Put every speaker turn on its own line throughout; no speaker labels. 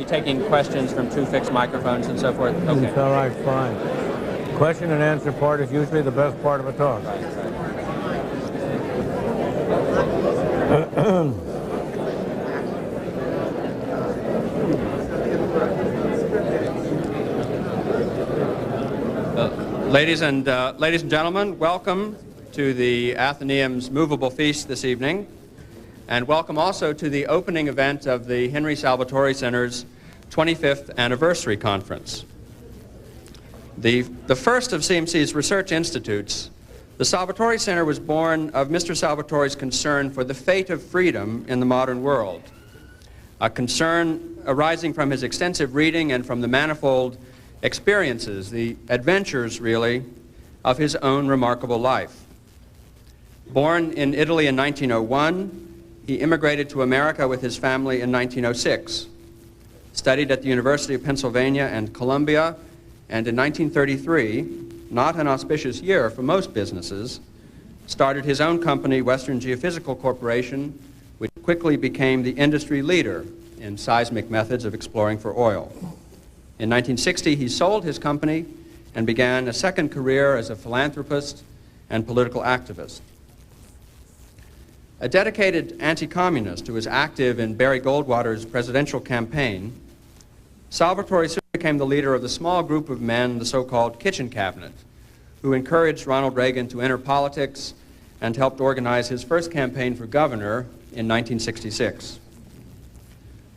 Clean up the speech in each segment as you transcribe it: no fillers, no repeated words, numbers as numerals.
be taking questions from two fixed microphones and so forth? Okay.
It's all right, fine. Question and answer part is usually the best part of a talk.
Ladies and gentlemen, welcome to the Athenaeum's movable feast this evening, and welcome also to the opening event of the Henry Salvatori Center's 25th anniversary conference. The first of CMC's research institutes, the Salvatori Center was born of Mr. Salvatori's concern for the fate of freedom in the modern world, a concern arising from his extensive reading and from the manifold experiences, the adventures, really, of his own remarkable life. Born in Italy in 1901, he immigrated to America with his family in 1906, studied at the University of Pennsylvania and Columbia, and in 1933, not an auspicious year for most businesses, started his own company, Western Geophysical Corporation, which quickly became the industry leader in seismic methods of exploring for oil. In 1960, he sold his company and began a second career as a philanthropist and political activist. A dedicated anti-communist who was active in Barry Goldwater's presidential campaign, Salvatori soon became the leader of the small group of men, the so-called kitchen cabinet, who encouraged Ronald Reagan to enter politics and helped organize his first campaign for governor in 1966.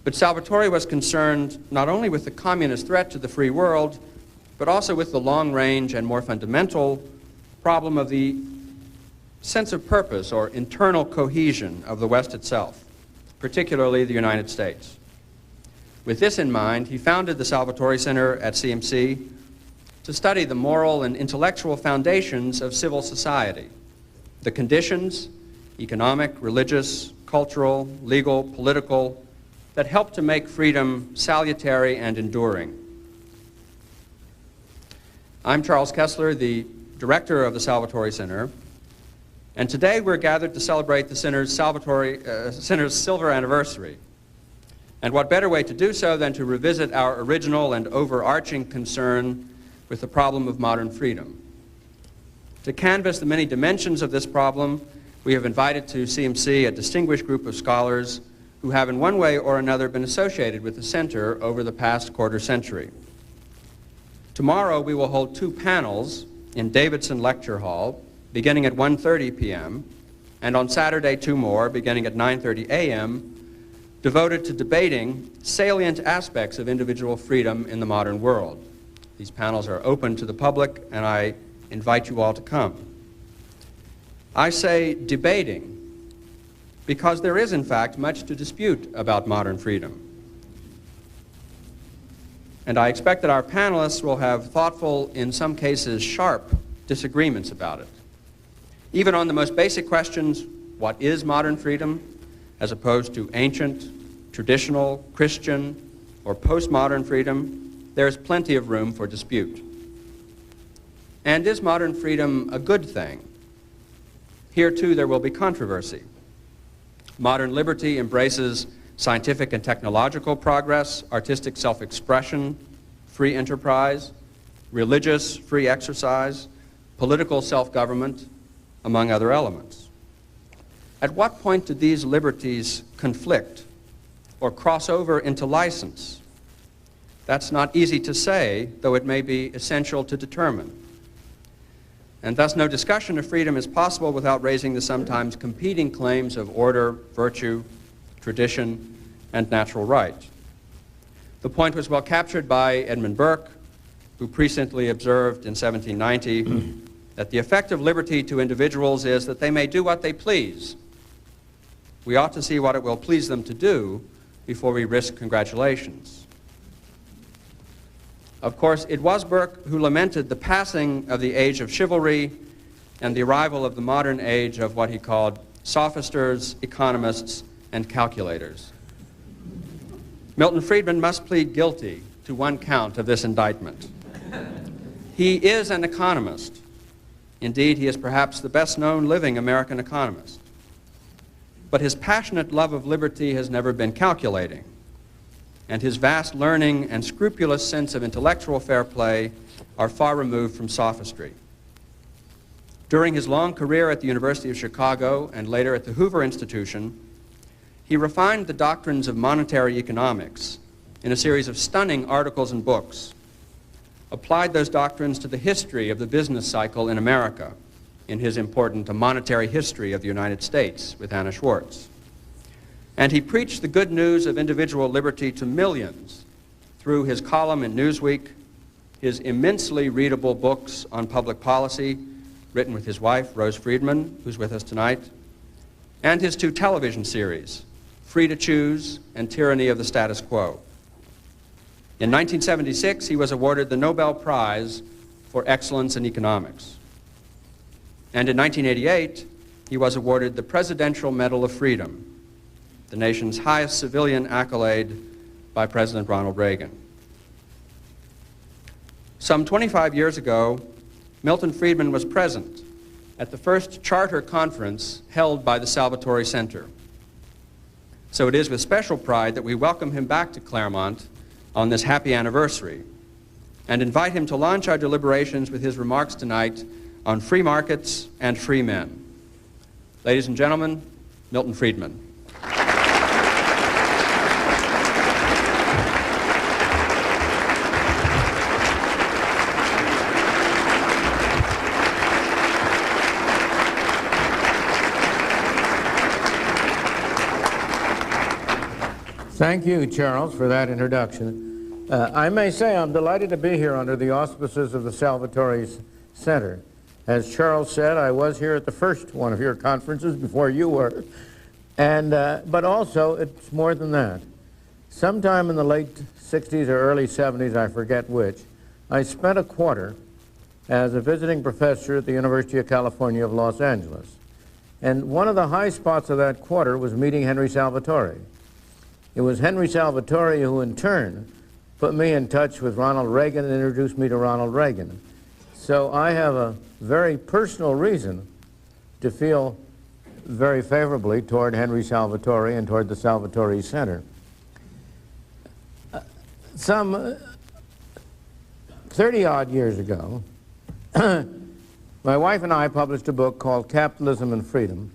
But Salvatori was concerned not only with the communist threat to the free world, but also with the long-range and more fundamental problem of the sense of purpose or internal cohesion of the West itself, particularly the United States. With this in mind, he founded the Salvatori Center at CMC to study the moral and intellectual foundations of civil society, the conditions, economic, religious, cultural, legal, political, that help to make freedom salutary and enduring. I'm Charles Kessler, the director of the Salvatori Center, and today we're gathered to celebrate the Center's silver anniversary. And what better way to do so than to revisit our original and overarching concern with the problem of modern freedom. To canvass the many dimensions of this problem, we have invited to CMC a distinguished group of scholars who have in one way or another been associated with the center over the past quarter century. Tomorrow we will hold two panels in Davidson Lecture Hall beginning at 1:30 p.m. and on Saturday two more beginning at 9:30 a.m. devoted to debating salient aspects of individual freedom in the modern world. These panels are open to the public and I invite you all to come. I say debating because there is, in fact, much to dispute about modern freedom. And I expect that our panelists will have thoughtful, in some cases sharp, disagreements about it. Even on the most basic questions, what is modern freedom, as opposed to ancient, traditional, Christian, or postmodern freedom, there is plenty of room for dispute. And is modern freedom a good thing? Here, too, there will be controversy. Modern liberty embraces scientific and technological progress, artistic self-expression, free enterprise, religious free exercise, political self-government, among other elements. At what point do these liberties conflict or cross over into license? That's not easy to say, though it may be essential to determine. And thus no discussion of freedom is possible without raising the sometimes competing claims of order, virtue, tradition, and natural right. The point was well captured by Edmund Burke, who presciently observed in 1790 that the effect of liberty to individuals is that they may do what they please. We ought to see what it will please them to do before we risk congratulations. Of course, it was Burke who lamented the passing of the age of chivalry and the arrival of the modern age of what he called sophisters, economists, and calculators. Milton Friedman must plead guilty to one count of this indictment. He is an economist. Indeed, he is perhaps the best-known living American economist. But his passionate love of liberty has never been calculating. and his vast learning and scrupulous sense of intellectual fair play are far removed from sophistry. During his long career at the University of Chicago and later at the Hoover Institution, he refined the doctrines of monetary economics in a series of stunning articles and books, applied those doctrines to the history of the business cycle in America in his important A Monetary History of the United States with Anna Schwartz. And he preached the good news of individual liberty to millions through his column in Newsweek, his immensely readable books on public policy, written with his wife, Rose Friedman, who's with us tonight, and his 2 television series, Free to Choose and Tyranny of the Status Quo. In 1976, he was awarded the Nobel Prize for Excellence in Economics. And in 1988, he was awarded the Presidential Medal of Freedom, the nation's highest civilian accolade by President Ronald Reagan. Some 25 years ago, Milton Friedman was present at the first charter conference held by the Salvatore Center. So it is with special pride that we welcome him back to Claremont on this happy anniversary and invite him to launch our deliberations with his remarks tonight on free markets and free men. Ladies and gentlemen, Milton Friedman.
Thank you, Charles, for that introduction. I may say I'm delighted to be here under the auspices of the Salvatore Center. As Charles said, I was here at the first one of your conferences before you were, but also it's more than that. Sometime in the late 60s or early 70s, I forget which, I spent a quarter as a visiting professor at the University of California of Los Angeles. And one of the high spots of that quarter was meeting Henry Salvatore. It was Henry Salvatore who, in turn, put me in touch with Ronald Reagan and introduced me to Ronald Reagan. So I have a very personal reason to feel very favorably toward Henry Salvatore and toward the Salvatore Center. Some 30-odd years ago, my wife and I published a book called Capitalism and Freedom,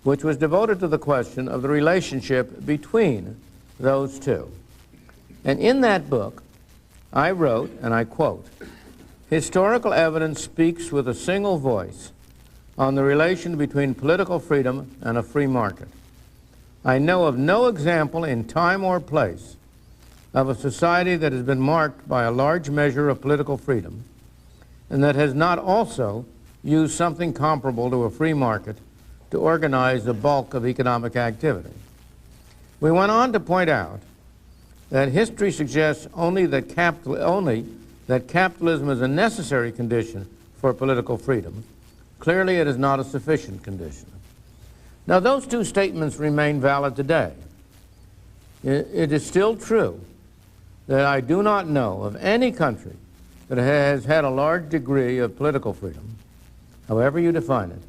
which was devoted to the question of the relationship between those two. And in that book, I wrote, and I quote, "Historical evidence speaks with a single voice on the relation between political freedom and a free market. I know of no example in time or place of a society that has been marked by a large measure of political freedom and that has not also used something comparable to a free market to organize the bulk of economic activity." We went on to point out that history suggests only that capitalism is a necessary condition for political freedom. Clearly, it is not a sufficient condition. Now, those two statements remain valid today. It is still true that I do not know of any country that has had a large degree of political freedom, however you define it,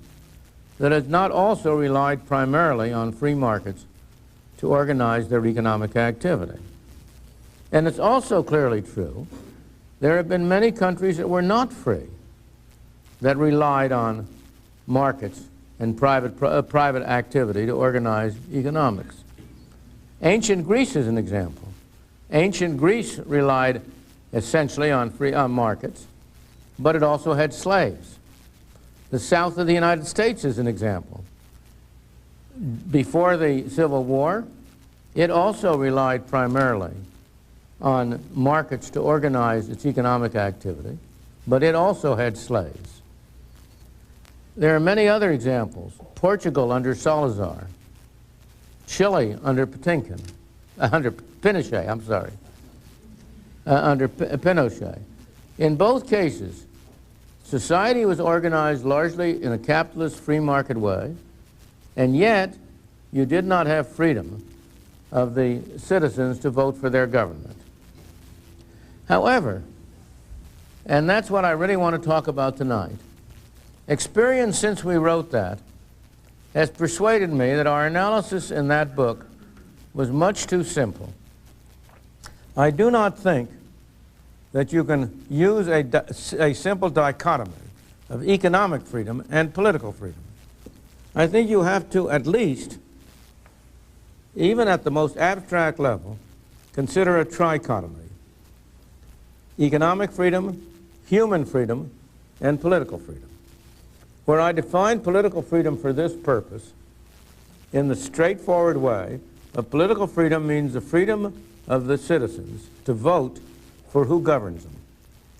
that has not also relied primarily on free markets to organize their economic activity. And it's also clearly true there have been many countries that were not free, that relied on markets and private activity to organize economics. Ancient Greece is an example. Ancient Greece relied essentially on markets, but it also had slaves. The South of the United States is an example. Before the Civil War, it also relied primarily on markets to organize its economic activity, but it also had slaves. There are many other examples. Portugal under Salazar, Chile under Pinochet, under Pinochet. In both cases, society was organized largely in a capitalist free market way, and yet you did not have freedom of the citizens to vote for their government. However, and that's what I really want to talk about tonight, experience since we wrote that has persuaded me that our analysis in that book was much too simple I do not think that you can use a simple dichotomy of economic freedom and political freedom. I think you have to at least, even at the most abstract level, consider a trichotomy: economic freedom, human freedom, and political freedom. Where I define political freedom for this purpose in the straightforward way of political freedom means the freedom of the citizens to vote for who governs them,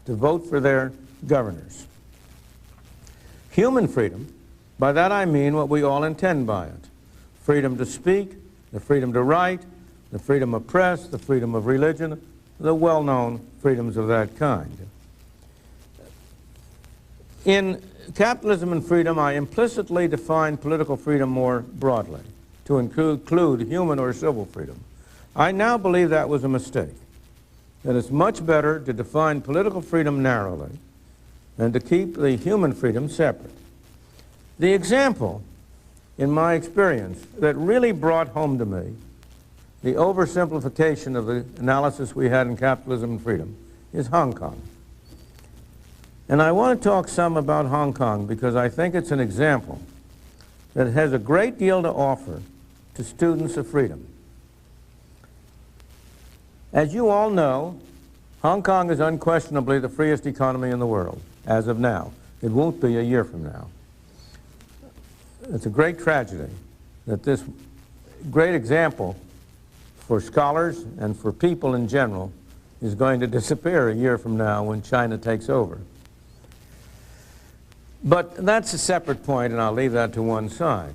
to vote for their governors. Human freedom, by that I mean what we all intend by it: freedom to speak, the freedom to write, the freedom of press, the freedom of religion, the well-known freedoms of that kind. In Capitalism and Freedom, I implicitly define political freedom more broadly, to include human or civil freedom. I now believe that was a mistake, that it's much better to define political freedom narrowly and to keep the human freedom separate. The example, in my experience, that really brought home to me the oversimplification of the analysis we had in Capitalism and Freedom is Hong Kong. And I want to talk some about Hong Kong because I think it's an example that has a great deal to offer to students of freedom. As you all know, Hong Kong is unquestionably the freest economy in the world, as of now. It won't be a year from now. It's a great tragedy that this great example for scholars and for people in general is going to disappear a year from now when China takes over. But that's a separate point, and I'll leave that to one side.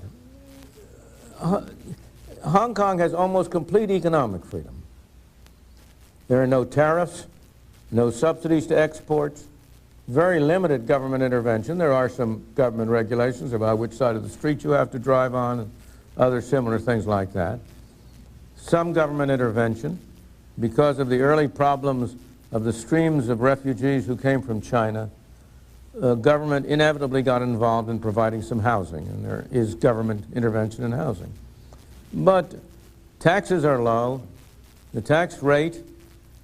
Hong Kong has almost complete economic freedom. There are no tariffs, no subsidies to exports, very limited government intervention. There are some government regulations about which side of the street you have to drive on and other similar things like that. Some government intervention because of the early problems of the streams of refugees who came from China. Government inevitably got involved in providing some housing, and there is government intervention in housing. But taxes are low. The tax rate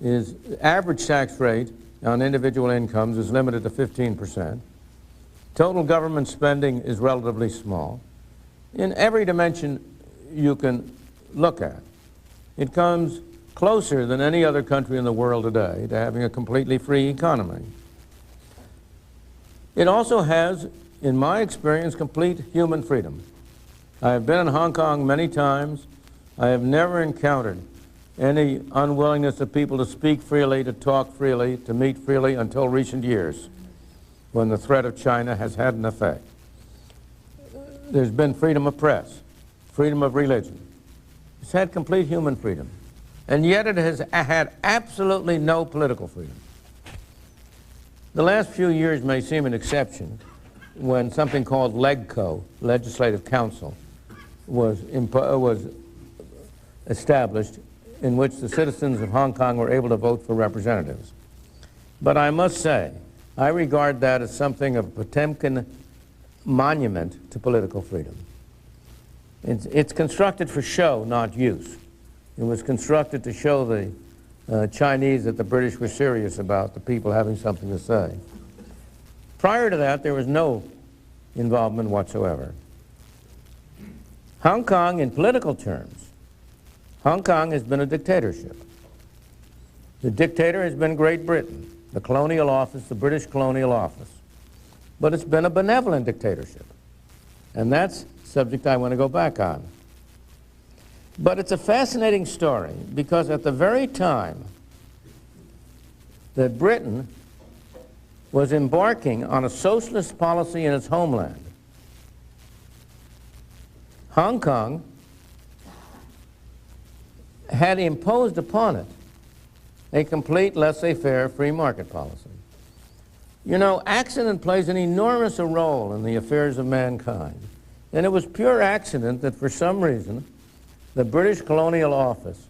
is, average tax rate on individual incomes is limited to 15%. Total government spending is relatively small. In every dimension you can look at, it comes closer than any other country in the world today to having a completely free economy. It also has, in my experience, complete human freedom. I have been in Hong Kong many times. I have never encountered any unwillingness of people to speak freely, to talk freely, to meet freely until recent years, when the threat of China has had an effect. There's been freedom of press, freedom of religion. It's had complete human freedom. And yet it has had absolutely no political freedom. The last few years may seem an exception when something called LegCo, Legislative Council, was established, in which the citizens of Hong Kong were able to vote for representatives. But I must say, I regard that as something of a Potemkin monument to political freedom. It's constructed for show, not use. It was constructed to show the Chinese that the British were serious about the people having something to say. Prior to that, there was no involvement whatsoever. Hong Kong, in political terms, Hong Kong has been a dictatorship. The dictator has been Great Britain, the colonial office, the British colonial office. But it's been a benevolent dictatorship. And that's a subject I want to go back on. But it's a fascinating story because at the very time that Britain was embarking on a socialist policy in its homeland, Hong Kong had imposed upon it a complete laissez-faire free market policy. You know, accident plays an enormous role in the affairs of mankind. And it was pure accident that for some reason the British colonial office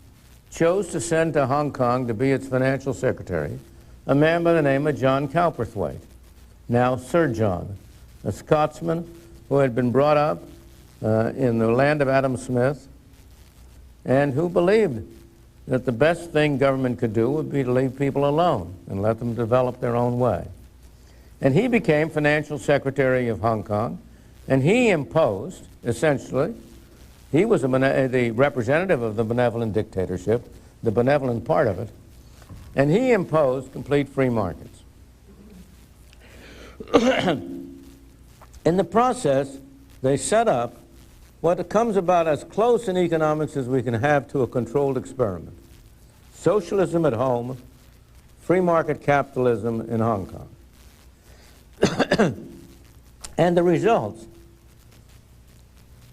chose to send to Hong Kong to be its financial secretary a man by the name of John Cowperthwaite, now Sir John, a Scotsman who had been brought up in the land of Adam Smith and who believed that the best thing government could do would be to leave people alone and let them develop their own way. And he became financial secretary of Hong Kong, and he imposed, essentially, he was the representative of the benevolent dictatorship, the benevolent part of it, and he imposed complete free markets. In the process, they set up what comes about as close in economics as we can have to a controlled experiment. Socialism at home, free market capitalism in Hong Kong. And the results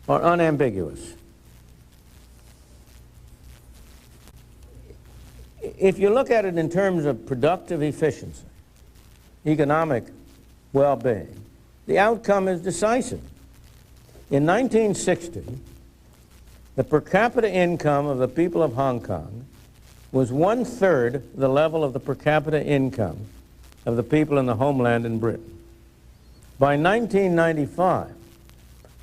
are unambiguous. If you look at it in terms of productive efficiency, economic well-being, the outcome is decisive. In 1960, the per capita income of the people of Hong Kong was 1/3 the level of the per capita income of the people in the homeland in Britain. By 1995,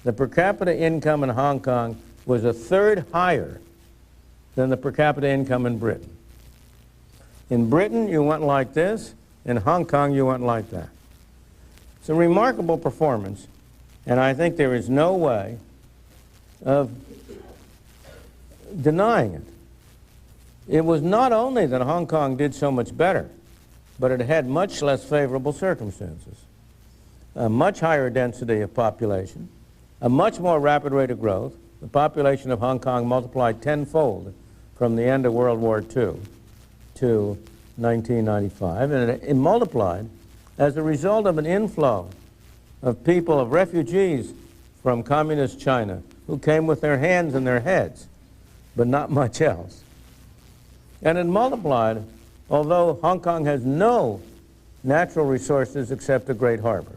the per capita income in Hong Kong was 1/3 higher than the per capita income in Britain. In Britain, you went like this. In Hong Kong, you went like that. It's a remarkable performance, and I think there is no way of denying it. It was not only that Hong Kong did so much better, but it had much less favorable circumstances. A much higher density of population, a much more rapid rate of growth. The population of Hong Kong multiplied tenfold from the end of World War II to 1995, and it multiplied as a result of an inflow of people, of refugees from communist China, who came with their hands in their heads, but not much else. And it multiplied, although Hong Kong has no natural resources except a great harbor.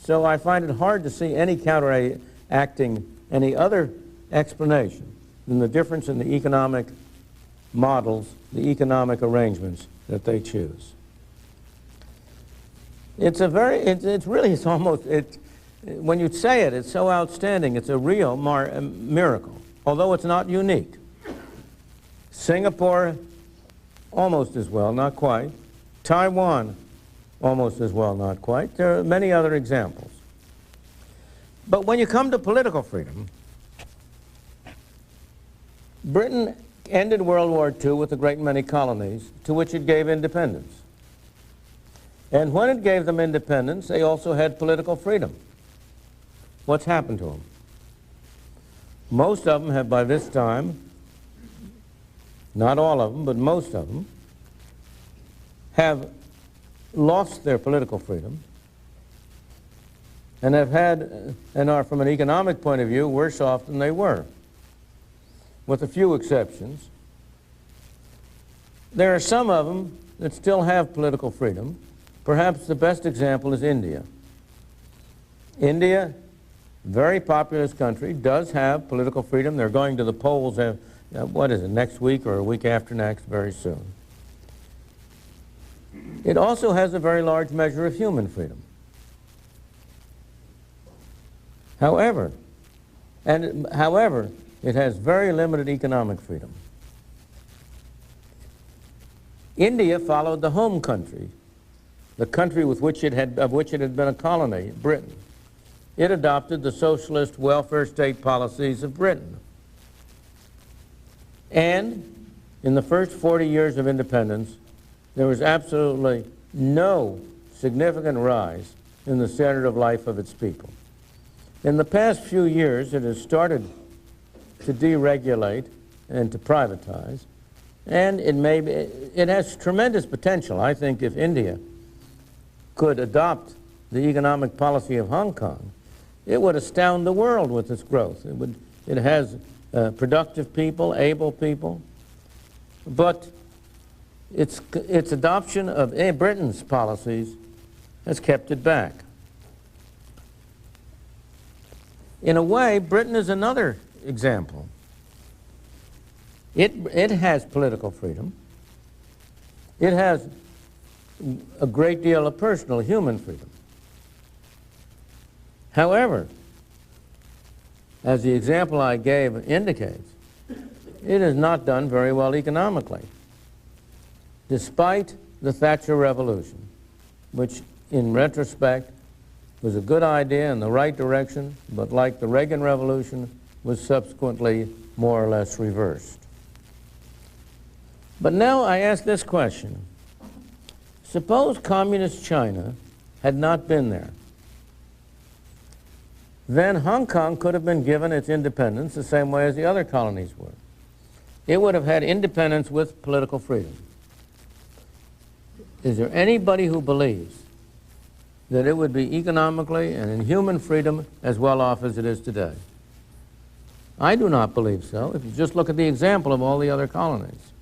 So I find it hard to see any counteracting, any other explanation than the difference in the economic models, the economic arrangements that they choose. It's a very, it's really, it's almost, when you say it, it's so outstanding, it's a real miracle, although it's not unique. Singapore, almost as well, not quite. Taiwan, almost as well, not quite. There are many other examples. But when you come to political freedom, Britain ended World War II with a great many colonies to which it gave independence. And when it gave them independence, they also had political freedom. What's happened to them? Most of them have by this time, not all of them, but most of them, have lost their political freedom and have had, and are from an economic point of view, worse off than they were, with a few exceptions. There are some of them that still have political freedom. Perhaps the best example is India. India, very populous country, does have political freedom. They're going to the polls, what is it, next week or a week after next, very soon. It also has a very large measure of human freedom. However, it has very limited economic freedom. India followed the home country, the country of which it had been a colony, Britain. It adopted the socialist welfare state policies of Britain. And in the first 40 years of independence, there was absolutely no significant rise in the standard of life of its people. In the past few years, it has started to deregulate and to privatize, and it has tremendous potential. I think if India could adopt the economic policy of Hong Kong, it would astound the world with its growth. It has productive people, able people, but its adoption of Britain's policies has kept it back. In a way, Britain is another example. It has political freedom. It has a great deal of personal human freedom. However, as the example I gave indicates, it has not done very well economically, despite the Thatcher Revolution, which in retrospect was a good idea in the right direction, but like the Reagan Revolution, was subsequently more or less reversed. But now I ask this question. Suppose communist China had not been there. Then Hong Kong could have been given its independence the same way as the other colonies were. It would have had independence with political freedom. Is there anybody who believes that it would be economically and in human freedom as well off as it is today? I do not believe so. If you just look at the example of all the other colonies,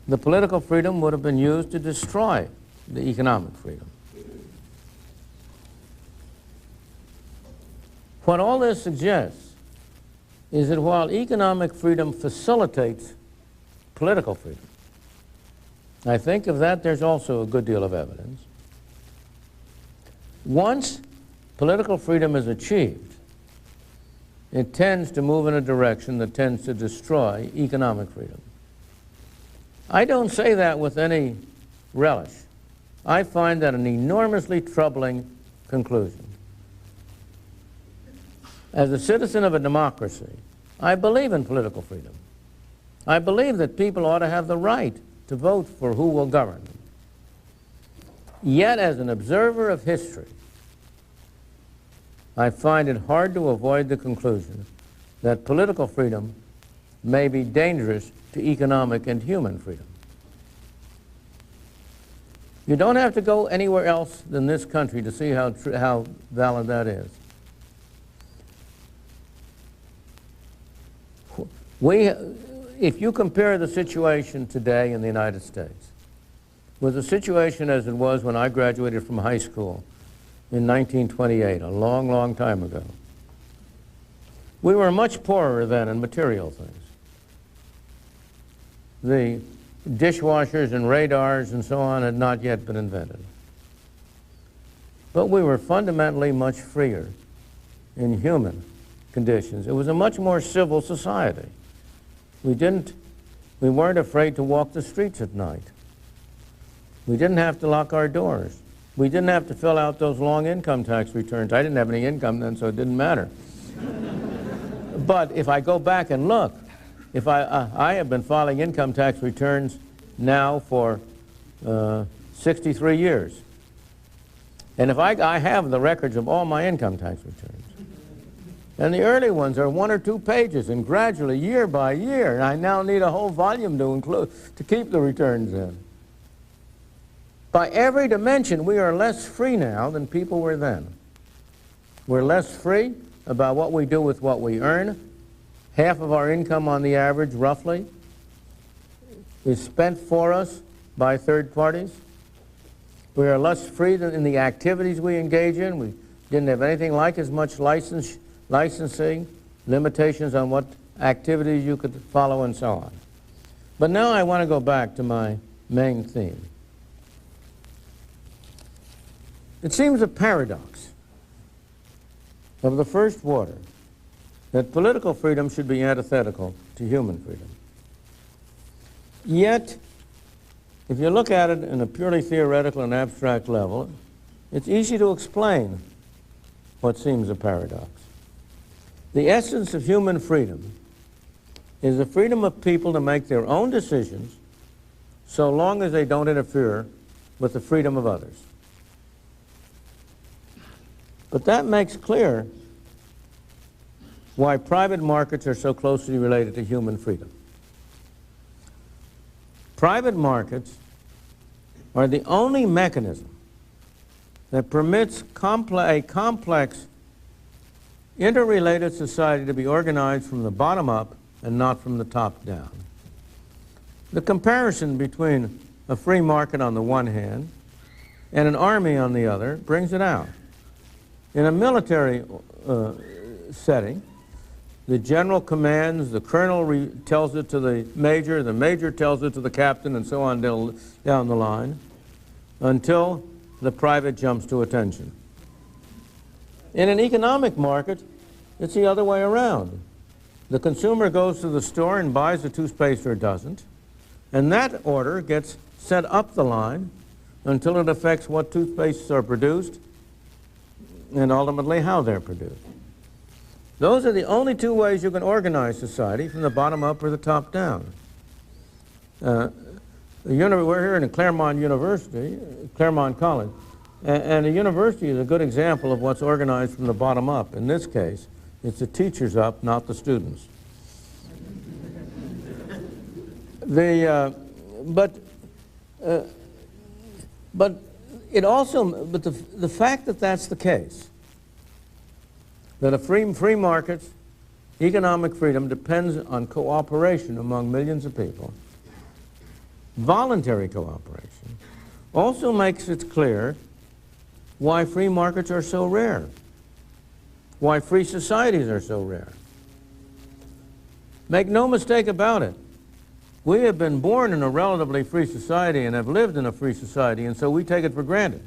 the political freedom would have been used to destroy the economic freedom. What all this suggests is that while economic freedom facilitates political freedom, I think of that there's also a good deal of evidence. Once political freedom is achieved, it tends to move in a direction that tends to destroy economic freedom. I don't say that with any relish. I find that an enormously troubling conclusion. As a citizen of a democracy, I believe in political freedom. I believe that people ought to have the right to vote for who will govern them. Yet, as an observer of history, I find it hard to avoid the conclusion that political freedom may be dangerous to economic and human freedom. You don't have to go anywhere else than this country to see how valid that is. If you compare the situation today in the United States with the situation as it was when I graduated from high school in 1928, a long, long time ago, we were much poorer then in material things. The dishwashers and radars and so on had not yet been invented. But we were fundamentally much freer in human conditions. It was a much more civil society. We weren't afraid to walk the streets at night. We didn't have to lock our doors. We didn't have to fill out those long income tax returns. I didn't have any income then, so it didn't matter. But if I go back and look, if I have been filing income tax returns now for 63 years. And if I have the records of all my income tax returns. And the early ones are 1 or 2 pages, and gradually, year by year, and I now need a whole volume to keep the returns in. By every dimension, we are less free now than people were then. We're less free about what we do with what we earn. Half of our income on the average, roughly, is spent for us by third parties. We are less free in the activities we engage in. We didn't have anything like as much licensing, limitations on what activities you could follow, and so on. But now I want to go back to my main theme. It seems a paradox of the first water that political freedom should be antithetical to human freedom. Yet, if you look at it in a purely theoretical and abstract level, it's easy to explain what seems a paradox. The essence of human freedom is the freedom of people to make their own decisions so long as they don't interfere with the freedom of others. But that makes clear why private markets are so closely related to human freedom. Private markets are the only mechanism that permits a complex, interrelated society to be organized from the bottom up and not from the top down. The comparison between a free market on the one hand and an army on the other brings it out. In a military setting, the general commands, the colonel tells it to the major tells it to the captain, and so on down the line, until the private jumps to attention. In an economic market, it's the other way around. The consumer goes to the store and buys a toothpaste or doesn't, and that order gets sent up the line until it affects what toothpastes are produced and ultimately how they're produced. Those are the only two ways you can organize society, from the bottom up or the top down. We're here in Claremont University, Claremont College, and a university is a good example of what's organized from the bottom up. In this case, it's the teachers up, not the students. But the fact that that's the case, that a free markets, economic freedom depends on cooperation among millions of people, voluntary cooperation, also makes it clear why free markets are so rare, why free societies are so rare. Make no mistake about it. We have been born in a relatively free society and have lived in a free society, and so we take it for granted.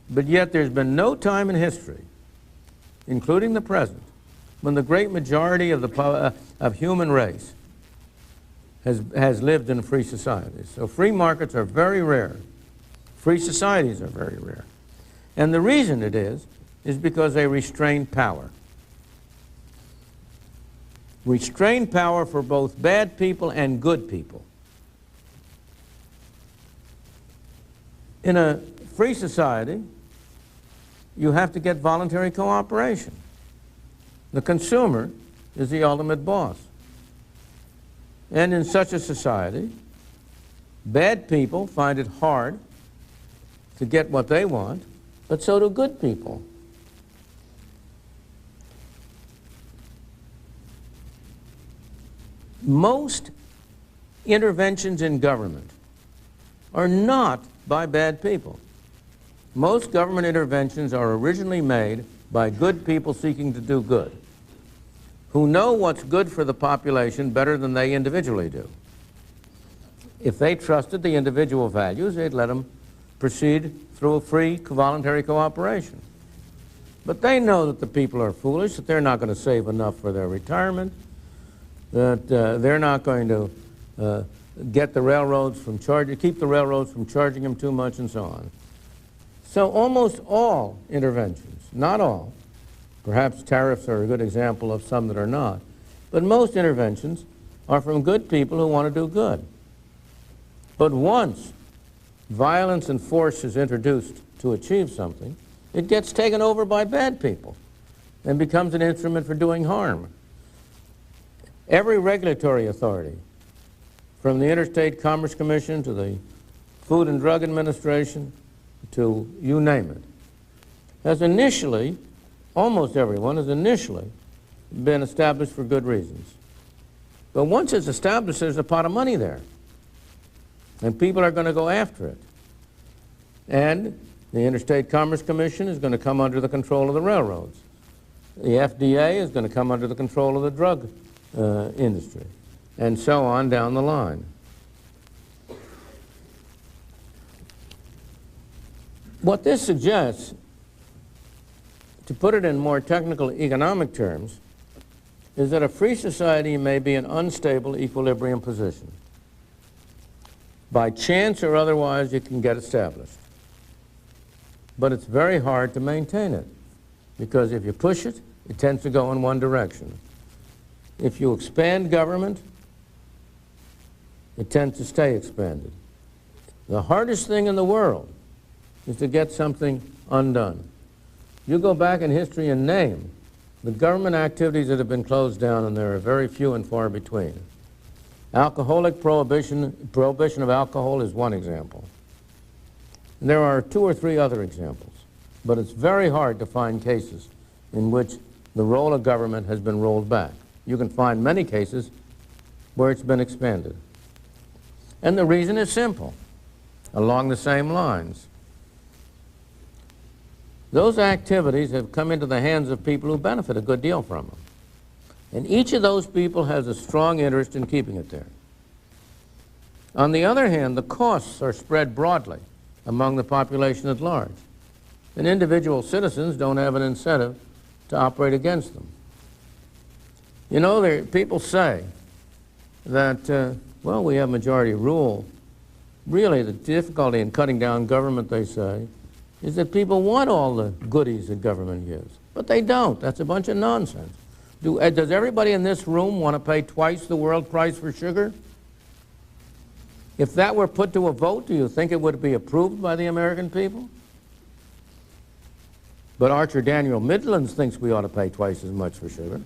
But yet there's been no time in history, including the present, when the great majority of the human race has lived in free societies. So free markets are very rare. Free societies are very rare. And the reason it is because they restrain power. Restrain power for both bad people and good people. In a free society, you have to get voluntary cooperation. The consumer is the ultimate boss. And in such a society, bad people find it hard to get what they want, but so do good people. Most interventions in government are not by bad people. Most government interventions are originally made by good people seeking to do good, who know what's good for the population better than they individually do. If they trusted the individual values, they'd let them proceed through a free, voluntary cooperation. But they know that the people are foolish, that they're not going to save enough for their retirement, that they're not going to get the railroads from keep the railroads from charging them too much, and so on. So almost all interventions, not all, perhaps tariffs are a good example of some that are not, but most interventions are from good people who want to do good. But once violence and force is introduced to achieve something, it gets taken over by bad people and becomes an instrument for doing harm. Every regulatory authority, from the Interstate Commerce Commission to the Food and Drug Administration to you name it, has initially, almost everyone has initially been established for good reasons. But once it's established, there's a pot of money there, and people are going to go after it. And the Interstate Commerce Commission is going to come under the control of the railroads. The FDA is going to come under the control of the drug industry, and so on down the line. What this suggests, to put it in more technical economic terms, is that a free society may be an unstable equilibrium position. By chance or otherwise, it can get established. But it's very hard to maintain it, because if you push it, it tends to go in one direction. If you expand government, it tends to stay expanded. The hardest thing in the world is to get something undone. You go back in history and name the government activities that have been closed down, and there are very few and far between. Alcoholic prohibition of alcohol is one example. And there are 2 or 3 other examples, but it's very hard to find cases in which the role of government has been rolled back. You can find many cases where it's been expanded. And the reason is simple, along the same lines. Those activities have come into the hands of people who benefit a good deal from them. And each of those people has a strong interest in keeping it there. On the other hand, the costs are spread broadly among the population at large, and individual citizens don't have an incentive to operate against them. You know, people say that, well, we have majority rule. Really, the difficulty in cutting down government, they say, is that people want all the goodies that government gives. But they don't. That's a bunch of nonsense. Does everybody in this room want to pay twice the world price for sugar? If that were put to a vote, do you think it would be approved by the American people? But Archer Daniel Midlands thinks we ought to pay twice as much for sugar.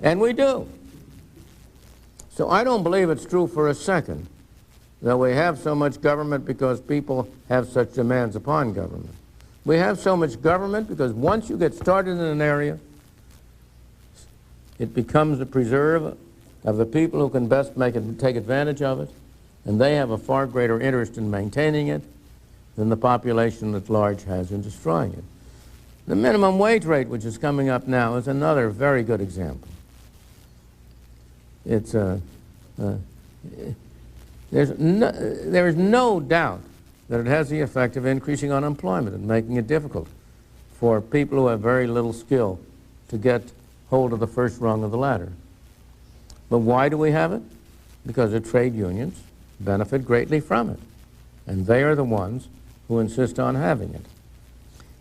And we do. So I don't believe it's true for a second that we have so much government because people have such demands upon government. We have so much government because once you get started in an area, it becomes a preserve of the people who can best take advantage of it, and they have a far greater interest in maintaining it than the population at large has in destroying it. The minimum wage rate, which is coming up now, is another very good example. It's there is no doubt that it has the effect of increasing unemployment and making it difficult for people who have very little skill to get hold of the first rung of the ladder. But why do we have it? Because the trade unions benefit greatly from it, and they are the ones who insist on having it.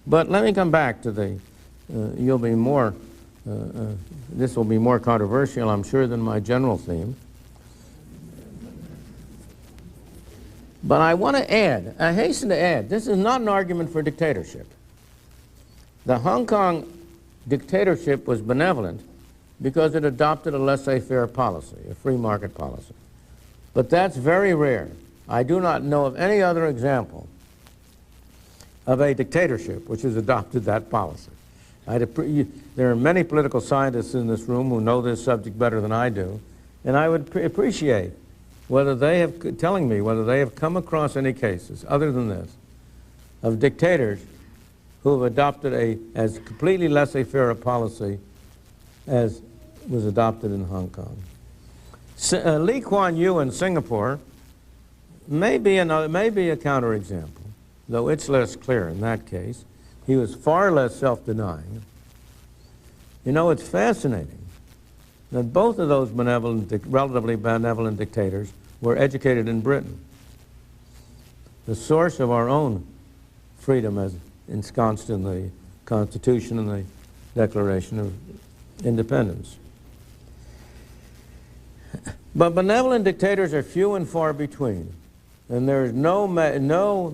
But let me come back to the, this will be more controversial, I'm sure, than my general theme. But I want to add, I hasten to add, this is not an argument for dictatorship. The Hong Kong dictatorship was benevolent because it adopted a laissez-faire policy, a free market policy. But that's very rare. I do not know of any other example of a dictatorship which has adopted that policy. There are many political scientists in this room who know this subject better than I do, and I would appreciate whether they have, telling me whether they have come across any cases, other than this, of dictators who have adopted as completely laissez-faire a policy as was adopted in Hong Kong. Lee Kuan Yew in Singapore may be a counterexample, though it's less clear in that case. He was far less self-denying. You know, it's fascinating that both of those relatively benevolent dictators were educated in Britain, the source of our own freedom as ensconced in the Constitution and the Declaration of Independence. But benevolent dictators are few and far between, and there is no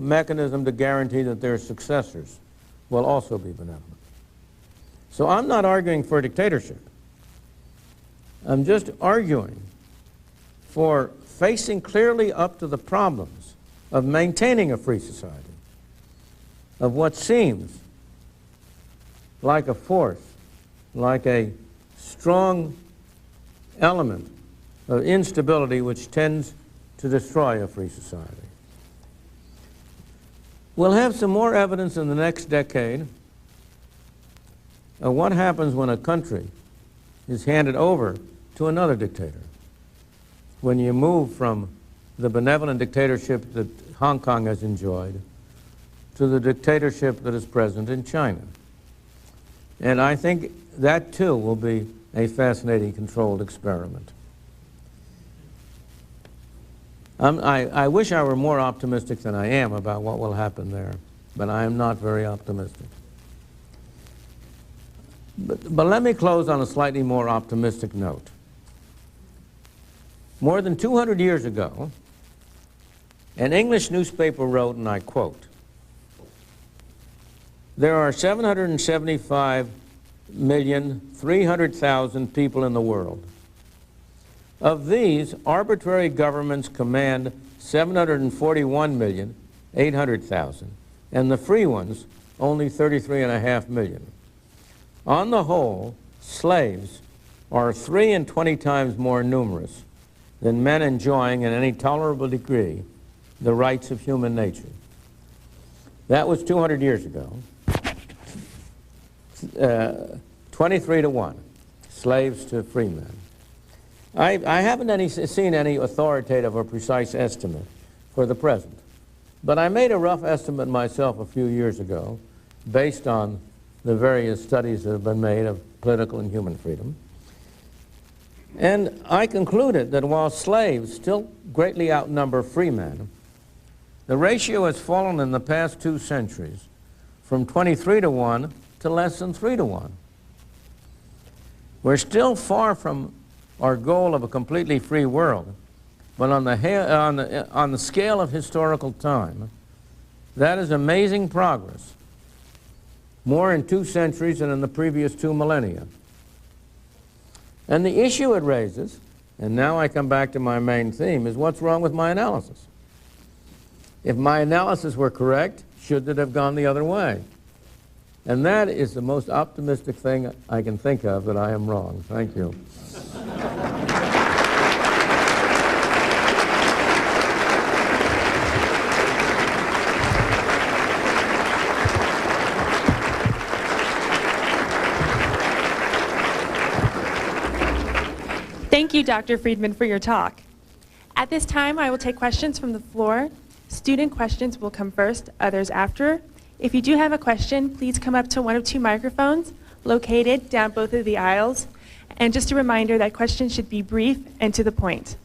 mechanism to guarantee that their successors will also be benevolent. So I'm not arguing for dictatorship. I'm just arguing for facing clearly up to the problems of maintaining a free society, of what seems like a force, like a strong element of instability which tends to destroy a free society. We'll have some more evidence in the next decade of what happens when a country is handed over to another dictator. When you move from the benevolent dictatorship that Hong Kong has enjoyed to the dictatorship that is present in China. And I think that too will be a fascinating controlled experiment. I wish I were more optimistic than I am about what will happen there, but I am not very optimistic. But let me close on a slightly more optimistic note. More than 200 years ago, an English newspaper wrote, and I quote, "There are 775,300,000 people in the world. Of these, arbitrary governments command 741,800,000, and the free ones only 33.5 million. On the whole, slaves are 3 and 20 times more numerous than men enjoying in any tolerable degree the rights of human nature." That was 200 years ago. 23 to 1, slaves to free men. I haven't seen any authoritative or precise estimate for the present, but I made a rough estimate myself a few years ago based on the various studies that have been made of political and human freedom. And I concluded that while slaves still greatly outnumber free men, the ratio has fallen in the past 2 centuries from 23 to 1 to less than 3 to 1. We're still far from our goal of a completely free world, but on the scale of historical time, that is amazing progress, more in 2 centuries than in the previous 2 millennia. And the issue it raises, and now I come back to my main theme, is what's wrong with my analysis? If my analysis were correct, should it have gone the other way? And that is the most optimistic thing I can think of, that I am wrong. Thank you.
Thank you, Dr. Friedman, for your talk. At this time, I will take questions from the floor. Student questions will come first, others after. If you do have a question, please come up to one of 2 microphones located down both of the aisles. And just a reminder that questions should be brief and to the point.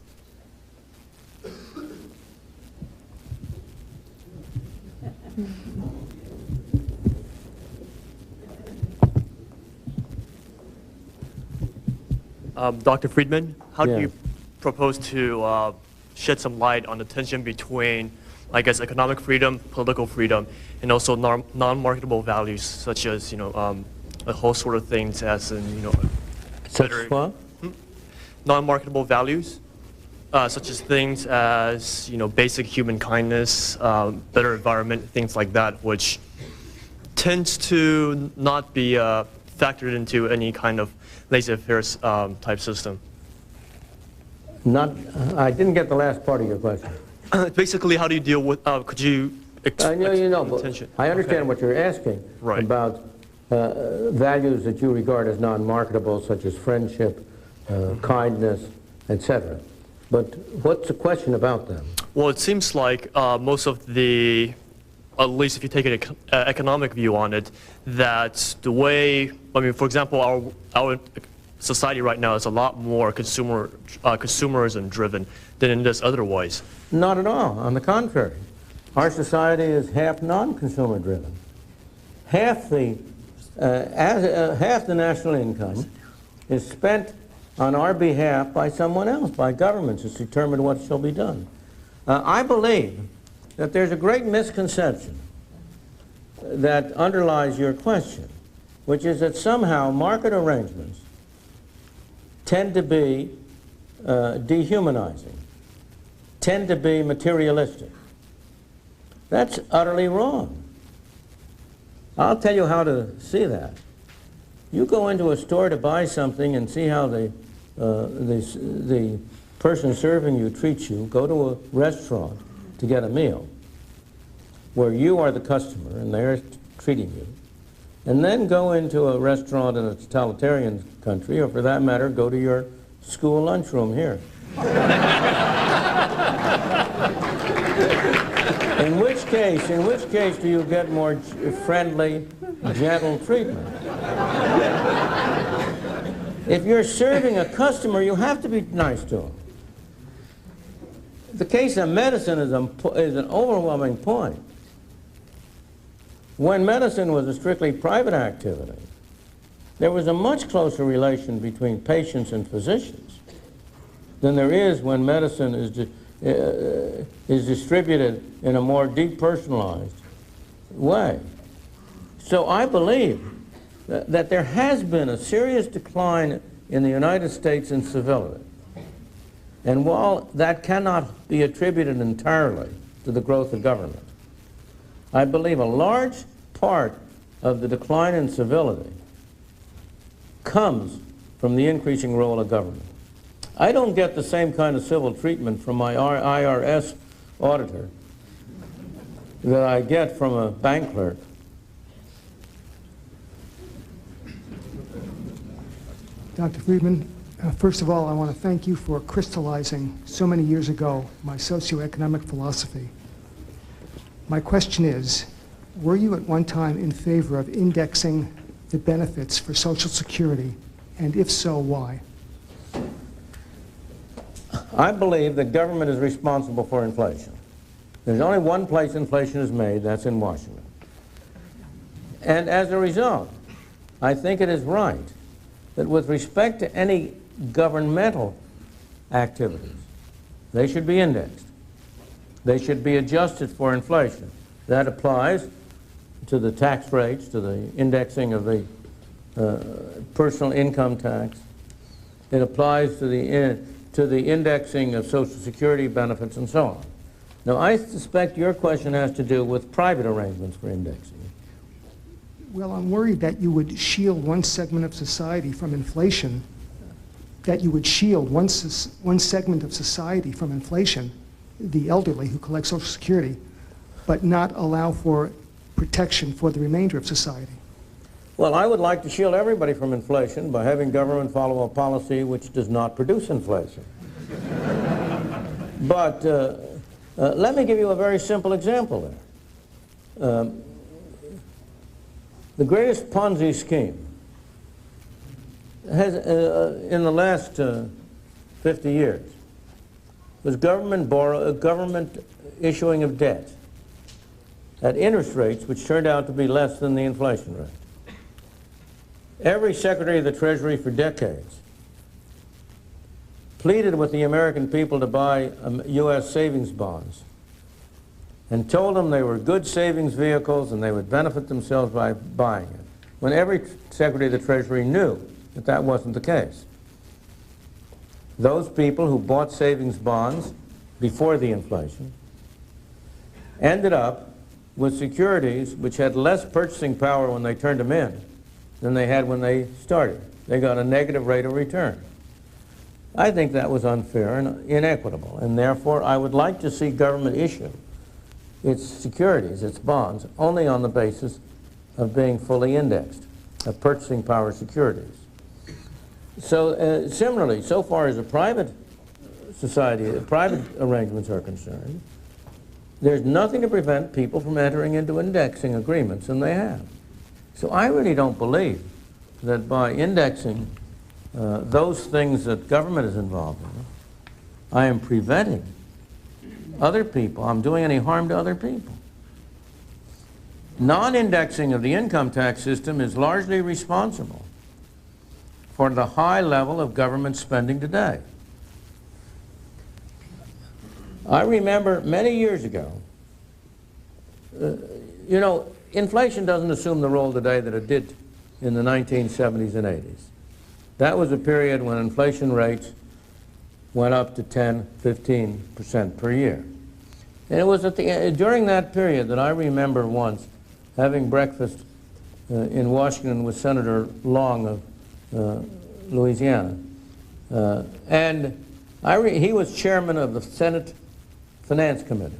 Dr. Friedman, how
Yeah.
do you propose to shed some light on the tension between, I guess, economic freedom, political freedom, and also non-marketable values, such as, a whole sort of things as in,
Such what?
non-marketable values, such as things as, basic human kindness, better environment, things like that, which tends to not be factored into any kind of laissez-faire type system.
I didn't get the last part of your question.
Basically, how do you deal with, could you explain the tension?
I understand what you're asking about values that you regard as non-marketable, such as friendship, kindness, etc. But what's the question about them?
Well, it seems like most of the, at least if you take an economic view on it, that the way, for example, our society right now is a lot more consumerism driven than it is otherwise.
Not at all. On the contrary. Our society is half non-consumer driven. Half the national income is spent on our behalf by someone else, by governments. It's determined what shall be done. I believe that there's a great misconception that underlies your question, which is that somehow market arrangements tend to be dehumanizing, tend to be materialistic. That's utterly wrong. I'll tell you how to see that. You go into a store to buy something and see how the person serving you treats you. Go to a restaurant to get a meal where you are the customer and they're treating you. And then go into a restaurant in a totalitarian country, or for that matter, go to your school lunchroom here. In which case do you get more friendly, gentle treatment? If you're serving a customer, you have to be nice to him. The case of medicine is an overwhelming point. When medicine was a strictly private activity, there was a much closer relation between patients and physicians than there is when medicine is distributed in a more depersonalized way. So I believe that there has been a serious decline in the United States in civility. And while that cannot be attributed entirely to the growth of government, I believe a large part of the decline in civility comes from the increasing role of government. I don't get the same kind of civil treatment from my IRS auditor that I get from a bank clerk.
Dr. Friedman, first of all, I want to thank you for crystallizing so many years ago my socioeconomic philosophy. My question is, were you at one time in favor of indexing the benefits for Social Security, and if so, why?
I believe that government is responsible for inflation. There's only one place inflation is made, that's in Washington. And as a result, I think it is right that with respect to any governmental activities, they should be indexed. They should be adjusted for inflation. That applies to the tax rates, to the indexing of the personal income tax. It applies to the indexing of Social Security benefits and so on. Now, I suspect your question has to do with private arrangements for indexing.
Well, I'm worried that you would shield one segment of society from inflation, that you would shield one segment of society from inflation, the elderly who collect Social Security, but not allow for protection for the remainder of society.
Well, I would like to shield everybody from inflation by having government follow a policy which does not produce inflation. But let me give you a very simple example there. The greatest Ponzi scheme has, in the last 50 years, was government issuing of debt at interest rates which turned out to be less than the inflation rate. Every Secretary of the Treasury for decades pleaded with the American people to buy U.S. savings bonds and told them they were good savings vehicles and they would benefit themselves by buying it, when every Secretary of the Treasury knew that that wasn't the case. Those people who bought savings bonds before the inflation ended up with securities which had less purchasing power when they turned them in than they had when they started. They got a negative rate of return. I think that was unfair and inequitable, and therefore I would like to see government issue its securities, its bonds, only on the basis of being fully indexed, of purchasing power securities. So similarly, so far as a private society, private arrangements are concerned, there's nothing to prevent people from entering into indexing agreements, and they have. So I really don't believe that by indexing those things that government is involved in, I am preventing other people, I'm doing any harm to other people. Non-indexing of the income tax system is largely responsible for the high level of government spending today. I remember many years ago, you know, inflation doesn't assume the role today that it did in the 1970s and 80s. That was a period when inflation rates went up to 10, 15% per year. And it was at during that period that I remember once having breakfast in Washington with Senator Long of Louisiana. And he was chairman of the Senate Finance Committee.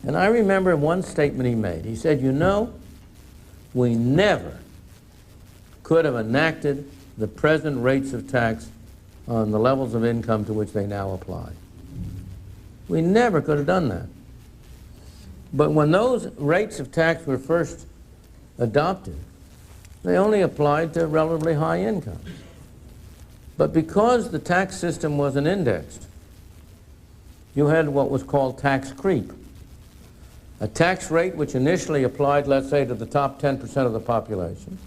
And I remember one statement he made. He said, you know, we never could have enacted the present rates of tax on the levels of income to which they now apply. We never could have done that. But when those rates of tax were first adopted, they only applied to relatively high incomes. But because the tax system wasn't indexed, you had what was called tax creep. A tax rate which initially applied, let's say, to the top 10% of the population.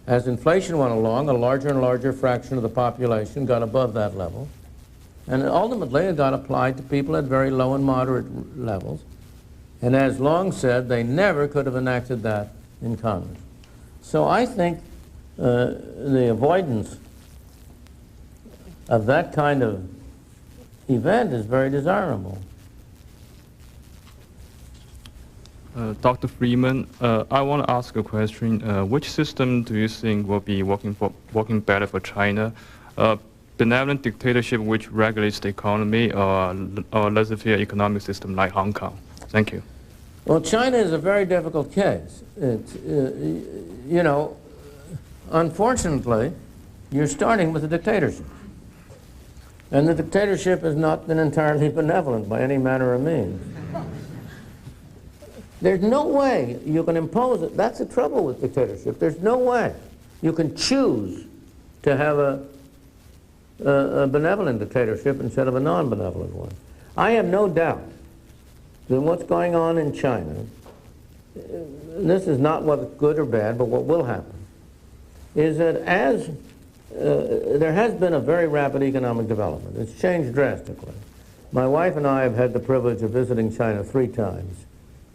As inflation went along, a larger and larger fraction of the population got above that level. And ultimately, it got applied to people at very low and moderate levels. And as Long said, they never could have enacted that in Congress. So I think the avoidance of that kind of event is very desirable.
Dr. Friedman, I want to ask a question. Which system do you think will be working better for China? Benevolent dictatorship which regulates the economy, or laissez-faire economic system like Hong Kong? Thank you.
Well, China is a very difficult case. You know, unfortunately, you're starting with a dictatorship. And the dictatorship has not been entirely benevolent by any manner of means. There's no way you can impose it. That's the trouble with dictatorship. There's no way you can choose to have a benevolent dictatorship instead of a non-benevolent one. I have no doubt that what's going on in China, and this is not what's good or bad, but what will happen, is that as there has been a very rapid economic development. It's changed drastically. My wife and I have had the privilege of visiting China 3 times,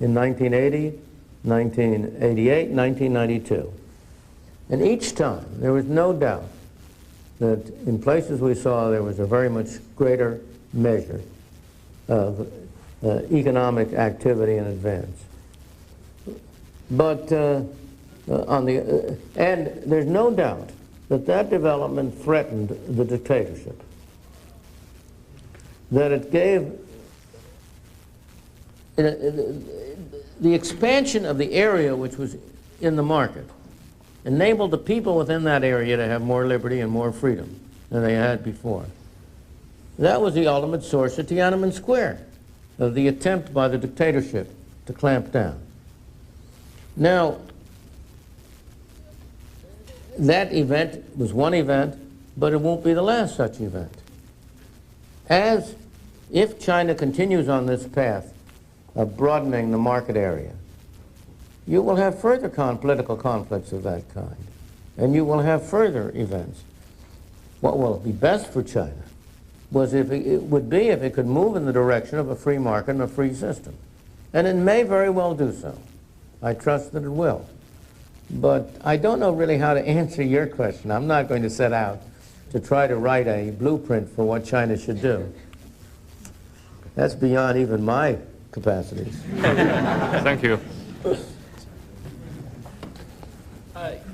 in 1980, 1988, 1992. And each time, there was no doubt that in places we saw there was a very much greater measure of economic activity and advance. But and there's no doubt that that development threatened the dictatorship, that it gave the expansion of the area which was in the market enabled the people within that area to have more liberty and more freedom than they had before. That was the ultimate source of Tiananmen Square, of the attempt by the dictatorship to clamp down. Now, that event was one event, but it won't be the last such event. If China continues on this path of broadening the market area, you will have further political conflicts of that kind, and you will have further events. What will be best for China would be if it could move in the direction of a free market and a free system. And it may very well do so. I trust that it will. But I don't know really how to answer your question. I'm not going to set out to try to write a blueprint for what China should do. That's beyond even my capacities.
Thank you.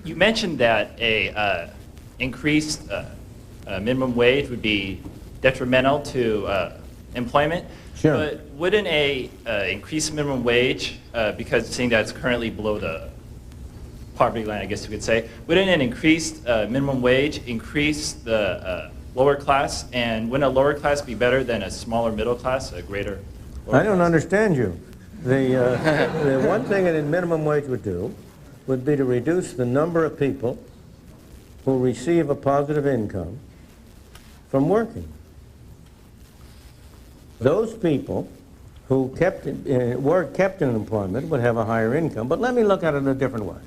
You mentioned that a increased minimum wage would be detrimental to employment.
Sure.
But wouldn't a increased minimum wage, because seeing that it's currently below the poverty line, I guess you could say, wouldn't an increased minimum wage increase the lower class? And wouldn't a lower class be better than a smaller middle class, a greater lower
I don't
class?
understand you. The one thing that a minimum wage would do would be to reduce the number of people who receive a positive income from working. Those people who were kept in employment would have a higher income. But let me look at it a different way.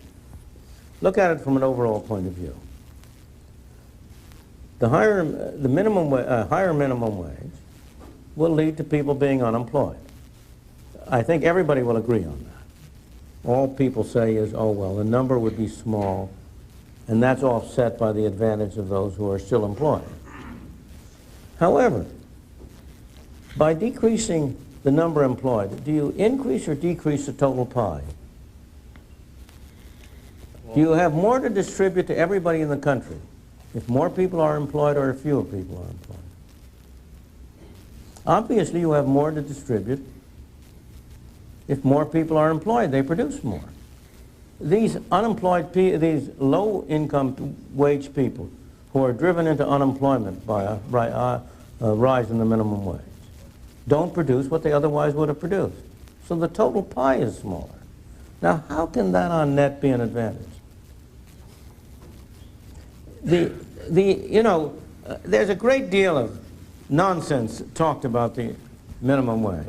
Look at it from an overall point of view. Higher minimum wage will lead to people being unemployed. I think everybody will agree on that. All people say is, oh, well, the number would be small, and that's offset by the advantage of those who are still employed. However, by decreasing the number employed, do you increase or decrease the total pie? Do you have more to distribute to everybody in the country if more people are employed or if fewer people are employed? Obviously, you have more to distribute if more people are employed. They produce more. These unemployed people, these low-income wage people who are driven into unemployment by a rise in the minimum wage don't produce what they otherwise would have produced. So the total pie is smaller. Now, how can that on net be an advantage? There's a great deal of nonsense talked about the minimum wage.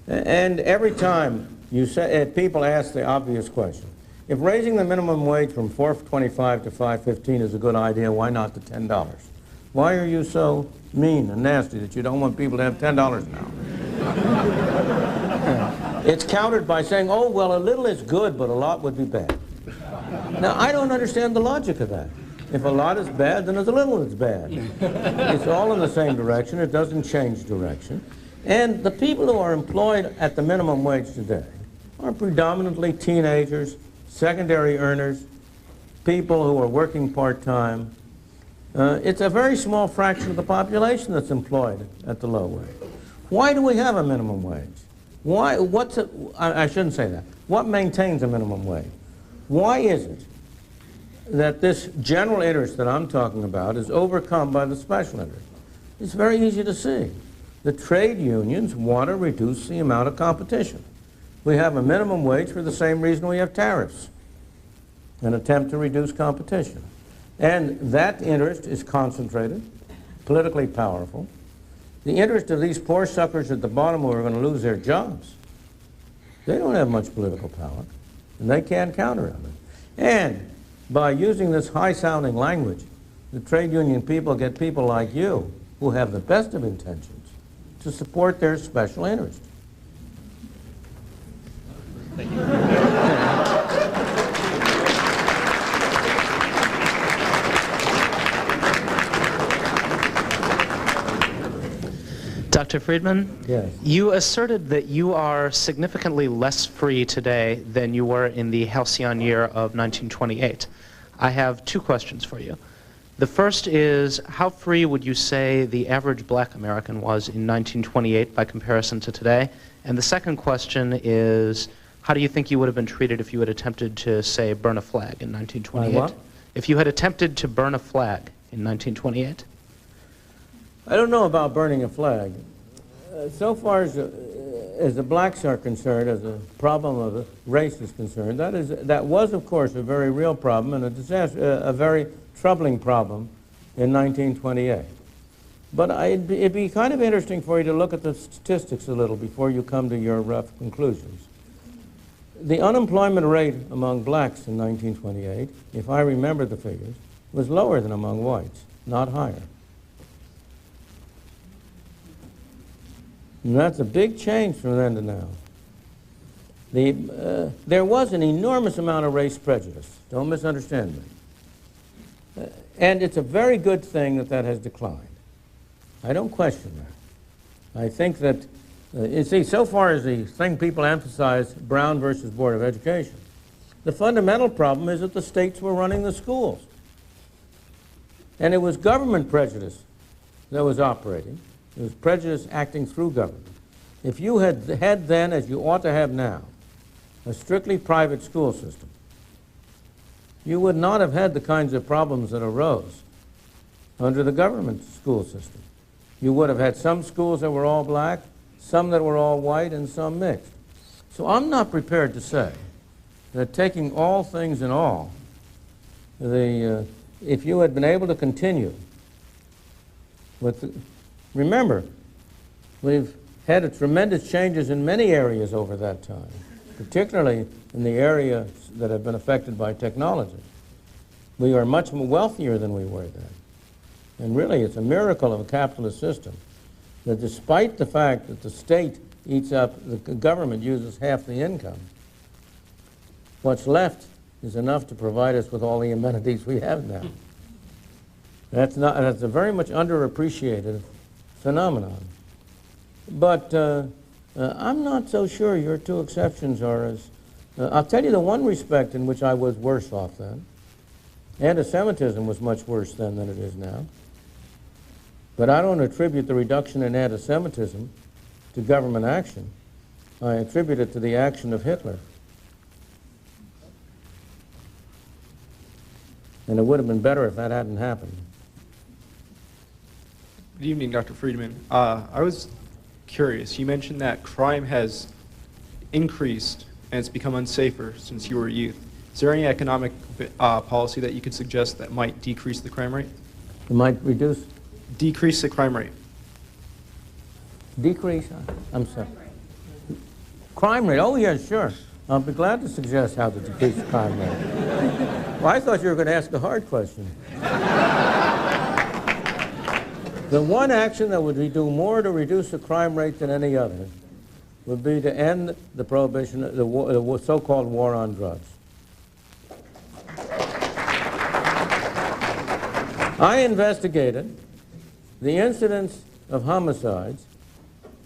And every time people ask the obvious question, if raising the minimum wage from $4.25 to $5.15 is a good idea, why not to $10? Why are you so mean and nasty that you don't want people to have $10 now? It's countered by saying, oh, well, a little is good, but a lot would be bad. Now, I don't understand the logic of that. If a lot is bad, then as a little is bad. It's all in the same direction. It doesn't change direction. And the people who are employed at the minimum wage today are predominantly teenagers, secondary earners, people who are working part-time. It's a very small fraction of the population that's employed at the low wage. Why do we have a minimum wage? I shouldn't say that. What maintains a minimum wage? Why is it that this general interest that I'm talking about is overcome by the special interest? It's very easy to see. The trade unions want to reduce the amount of competition. We have a minimum wage for the same reason we have tariffs, an attempt to reduce competition. And that interest is concentrated politically powerful, the interest of these poor suckers at the bottom who are going to lose their jobs. They don't have much political power, and they can't counter on it. And by using this high-sounding language, the trade union people get people like you, who have the best of intentions, to support their special interest.
Thank you.
Dr. Friedman?
Yes.
You asserted that you are significantly less free today than you were in the halcyon year of 1928. I have two questions for you. The first is, how free would you say the average black American was in 1928 by comparison to today? And the second question is, how do you think you would have been treated if you had attempted to, say, burn a flag in 1928?
What?
If you had attempted to burn a flag in 1928?
I don't know about burning a flag. So far as the blacks are concerned, as a problem of race is concerned, that was, of course, a very real problem and a disaster, a very troubling problem in 1928. But it'd be kind of interesting for you to look at the statistics a little before you come to your rough conclusions. The unemployment rate among blacks in 1928, if I remember the figures, was lower than among whites, not higher. And that's a big change from then to now. There was an enormous amount of race prejudice. Don't misunderstand me. And it's a very good thing that that has declined. I don't question that. I think that, you see, so far as the thing people emphasize, Brown versus Board of Education, the fundamental problem is that the states were running the schools. And it was government prejudice that was operating. It was prejudice acting through government. If you had then, as you ought to have now, a strictly private school system, you would not have had the kinds of problems that arose under the government school system. You would have had some schools that were all black, some that were all white, and some mixed. So I'm not prepared to say that taking all things in all, if you had been able to continue with remember, we've had tremendous changes in many areas over that time, particularly in the areas that have been affected by technology. We are much more wealthier than we were then. And really, it's a miracle of a capitalist system that despite the fact that the state eats up, the government uses half the income, what's left is enough to provide us with all the amenities we have now. That's a very much underappreciated phenomenon. But I'm not so sure your two exceptions are as... I'll tell you the one respect in which I was worse off then. Anti-Semitism was much worse then than it is now. But I don't attribute the reduction in anti-Semitism to government action. I attribute it to the action of Hitler. And it would have been better if that hadn't happened.
Good evening, Dr. Friedman. I was curious. You mentioned that crime has increased and it's become unsafer since you were a youth. Is there any economic policy that you could suggest that might decrease the crime rate?
It might reduce?
Decrease the crime rate.
Decrease? I'm sorry. Crime rate? Oh, yeah, sure. I'll be glad to suggest how to decrease the crime rate. Well, I thought you were going to ask a hard question. The one action that would do more to reduce the crime rate than any other would be to end the prohibition, the so-called war on drugs. I investigated the incidence of homicides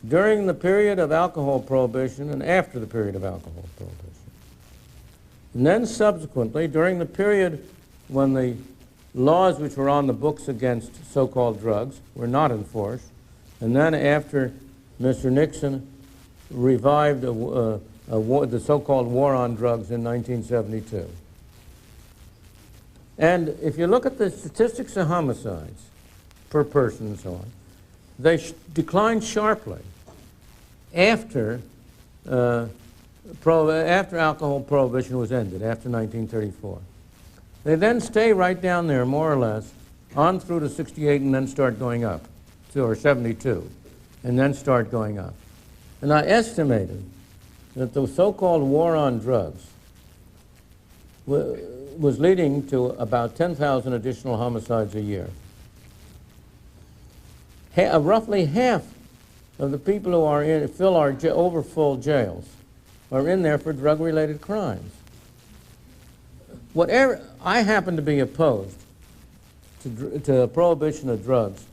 during the period of alcohol prohibition and after the period of alcohol prohibition. And then subsequently, during the period when the laws which were on the books against so-called drugs were not enforced, and then after Mr. Nixon revived the so-called war on drugs in 1972. And if you look at the statistics of homicides per person and so on, they declined sharply after alcohol prohibition was ended, after 1934. They then stay right down there, more or less, on through to 68 and then start going up, or 72, and then start going up. And I estimated that the so-called war on drugs was leading to about 10,000 additional homicides a year. Roughly half of the people who are fill our overfull jails are in there for drug-related crimes. Whatever, I happen to be opposed to prohibition of drugs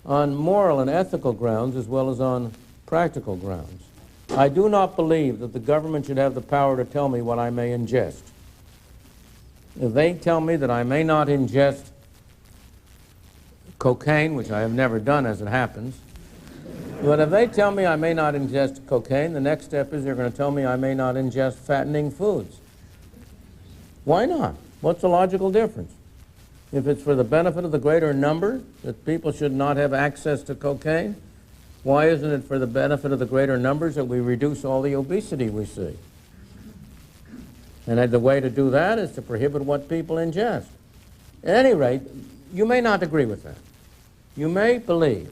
on moral and ethical grounds as well as on practical grounds. I do not believe that the government should have the power to tell me what I may ingest. If they tell me that I may not ingest cocaine, which I have never done as it happens, but if they tell me I may not ingest cocaine, the next step is they're going to tell me I may not ingest fattening foods. Why not? What's the logical difference? If it's for the benefit of the greater number, that people should not have access to cocaine, why isn't it for the benefit of the greater numbers that we reduce all the obesity we see? And the way to do that is to prohibit what people ingest. At any rate, you may not agree with that. You may believe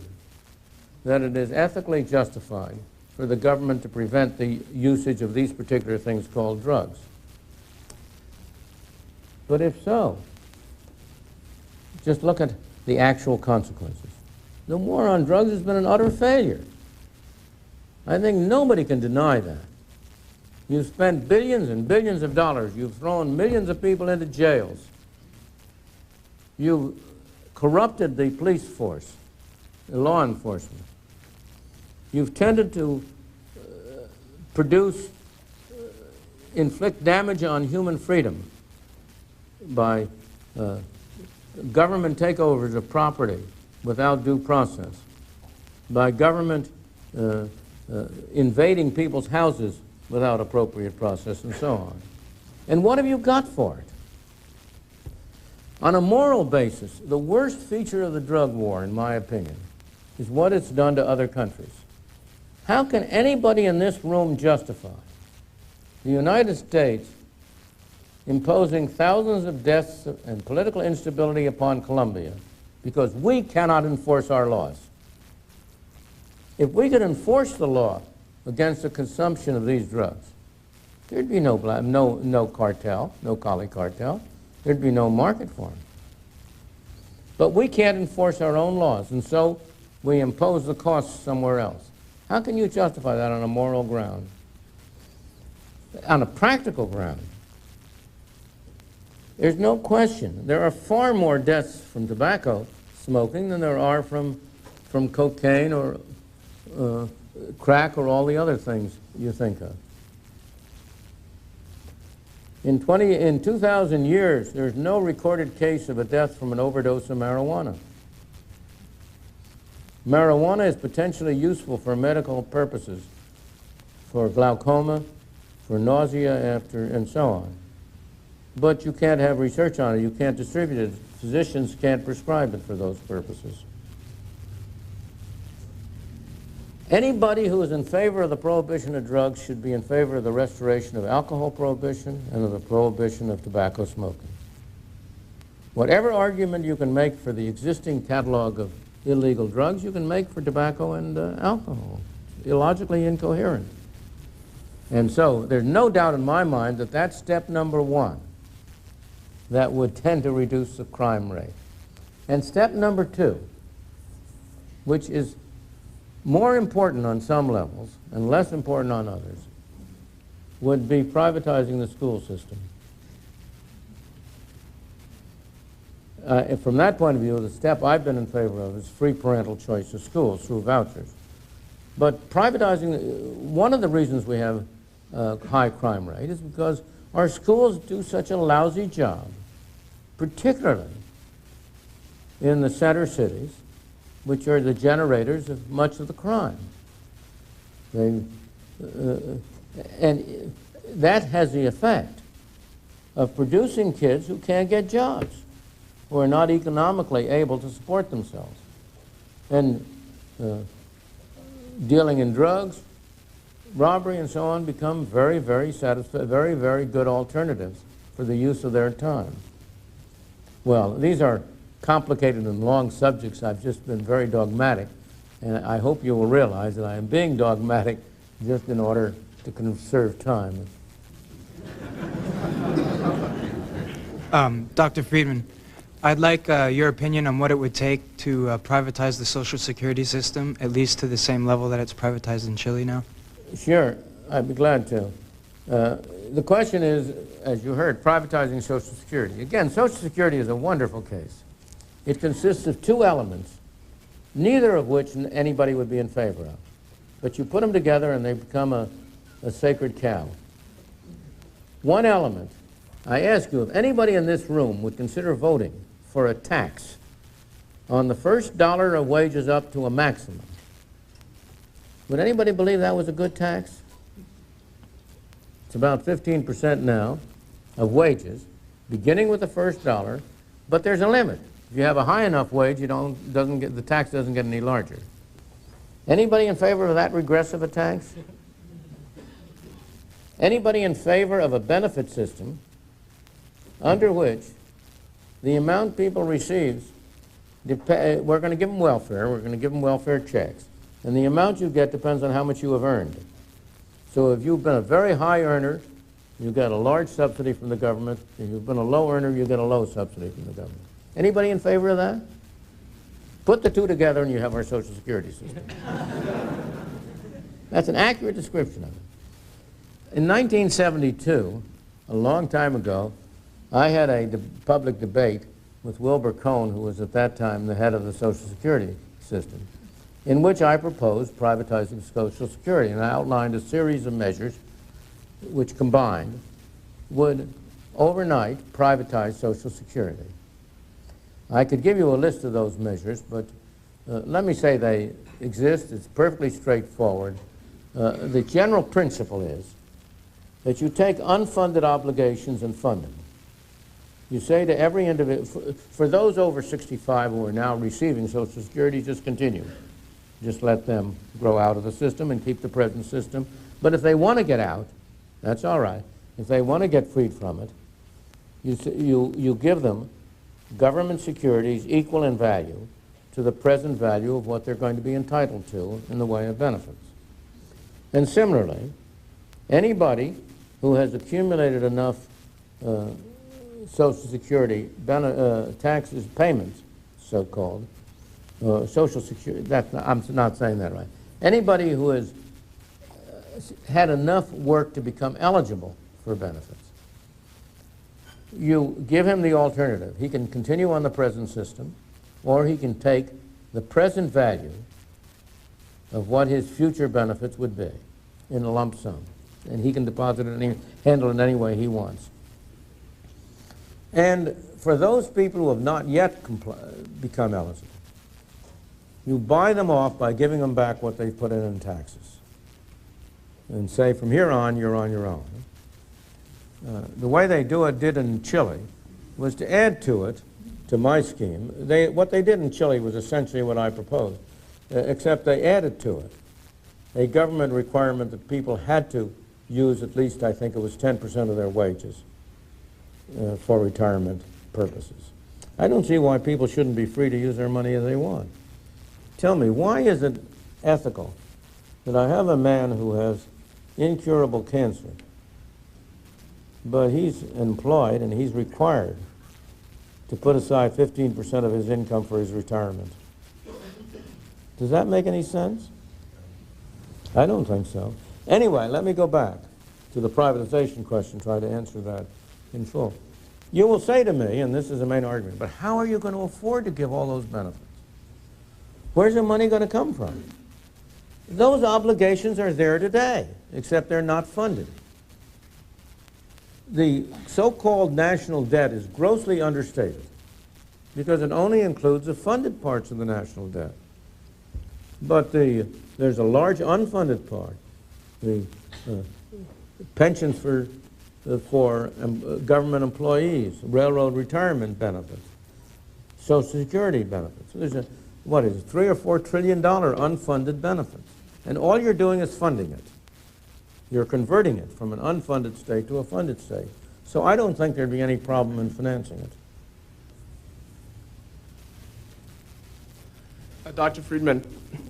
that it is ethically justified for the government to prevent the usage of these particular things called drugs. But if so, just look at the actual consequences. The war on drugs has been an utter failure. I think nobody can deny that. You've spent billions and billions of dollars. You've thrown millions of people into jails. You've corrupted the police force, the law enforcement. You've tended to inflict damage on human freedom by government takeovers of property without due process, by government invading people's houses without appropriate process, and so on. And what have you got for it? On a moral basis, the worst feature of the drug war, in my opinion, is what it's done to other countries. How can anybody in this room justify the United States imposing thousands of deaths and political instability upon Colombia because we cannot enforce our laws? If we could enforce the law against the consumption of these drugs, there'd be no cartel, no Cali cartel. There'd be no market for them. But we can't enforce our own laws, and so we impose the costs somewhere else. How can you justify that on a moral ground? On a practical ground, there's no question. There are far more deaths from tobacco smoking than there are from cocaine or crack or all the other things you think of. In 2,000 years, there's no recorded case of a death from an overdose of marijuana. Marijuana is potentially useful for medical purposes, for glaucoma, for nausea and so on. But you can't have research on it. You can't distribute it. Physicians can't prescribe it for those purposes. Anybody who is in favor of the prohibition of drugs should be in favor of the restoration of alcohol prohibition and of the prohibition of tobacco smoking. Whatever argument you can make for the existing catalog of illegal drugs, you can make for tobacco and alcohol. It's illogically incoherent. And so there's no doubt in my mind that that's step number one that would tend to reduce the crime rate. And step number two, which is more important on some levels and less important on others, would be privatizing the school system. From that point of view, the step I've been in favor of is free parental choice of schools through vouchers. But privatizing, one of the reasons we have a high crime rate is because our schools do such a lousy job, particularly in the center cities, which are the generators of much of the crime. And that has the effect of producing kids who can't get jobs, who are not economically able to support themselves. And dealing in drugs, robbery, and so on become very, very very good alternatives for the use of their time. Well, these are complicated and long subjects, I've just been very dogmatic, and I hope you will realize that I am being dogmatic just in order to conserve time.
Dr. Friedman, I'd like your opinion on what it would take to privatize the Social Security system, at least to the same level that it's privatized in Chile now.
Sure, I'd be glad to. The question is, as you heard, privatizing Social Security. Again, Social Security is a wonderful case. It consists of two elements, neither of which anybody would be in favor of. But you put them together and they become a sacred cow. One element, I ask you, if anybody in this room would consider voting for a tax on the first dollar of wages up to a maximum, would anybody believe that was a good tax? It's about 15% now of wages, beginning with the first dollar, but there's a limit. If you have a high enough wage, the tax doesn't get any larger. Anybody in favor of that regressive a tax? Anybody in favor of a benefit system under which the amount people receive, we're going to give them welfare, we're going to give them welfare checks, and the amount you get depends on how much you have earned. So if you've been a very high earner, you get a large subsidy from the government. If you've been a low earner, you get a low subsidy from the government. Anybody in favor of that? Put the two together and you have our Social Security system. That's an accurate description of it. In 1972, a long time ago, I had a public debate with Wilbur Cohn, who was at that time the head of the Social Security system, in which I proposed privatizing Social Security, and I outlined a series of measures which combined would overnight privatize Social Security. I could give you a list of those measures, but let me say they exist. It's perfectly straightforward. The general principle is that you take unfunded obligations and fund them. You say to every individual, for those over 65 who are now receiving Social Security, just continue. Just let them grow out of the system and keep the present system. But if they want to get out, that's all right. If they want to get freed from it, you give them government securities equal in value to the present value of what they're going to be entitled to in the way of benefits. And similarly, anybody who has accumulated enough Social Security taxes, payments, so-called, Social Security, I'm not saying that right. Anybody who has had enough work to become eligible for benefits, you give him the alternative. He can continue on the present system, or he can take the present value of what his future benefits would be in a lump sum. And he can deposit it handle it in any way he wants. And for those people who have not yet become eligible, you buy them off by giving them back what they've put in taxes. And say, from here on, you're on your own. The way they did in Chile, was to add to it, to my scheme. What they did in Chile was essentially what I proposed, except they added to it a government requirement that people had to use at least, I think it was 10% of their wages for retirement purposes. I don't see why people shouldn't be free to use their money as they want. Tell me, why is it ethical that I have a man who has incurable cancer, but he's employed and he's required to put aside 15% of his income for his retirement? Does that make any sense? I don't think so. Anyway, let me go back to the privatization question, try to answer that in full. You will say to me, and this is the main argument, but how are you going to afford to give all those benefits? Where's the money going to come from? Those obligations are there today, except they're not funded. The so-called national debt is grossly understated because it only includes the funded parts of the national debt. But there's a large unfunded part, the pensions for government employees, railroad retirement benefits, Social Security benefits. There's a, what is it, $3 or $4 trillion unfunded benefits. And all you're doing is funding it. You're converting it from an unfunded state to a funded state. So I don't think there'd be any problem in financing it.
Dr. Friedman,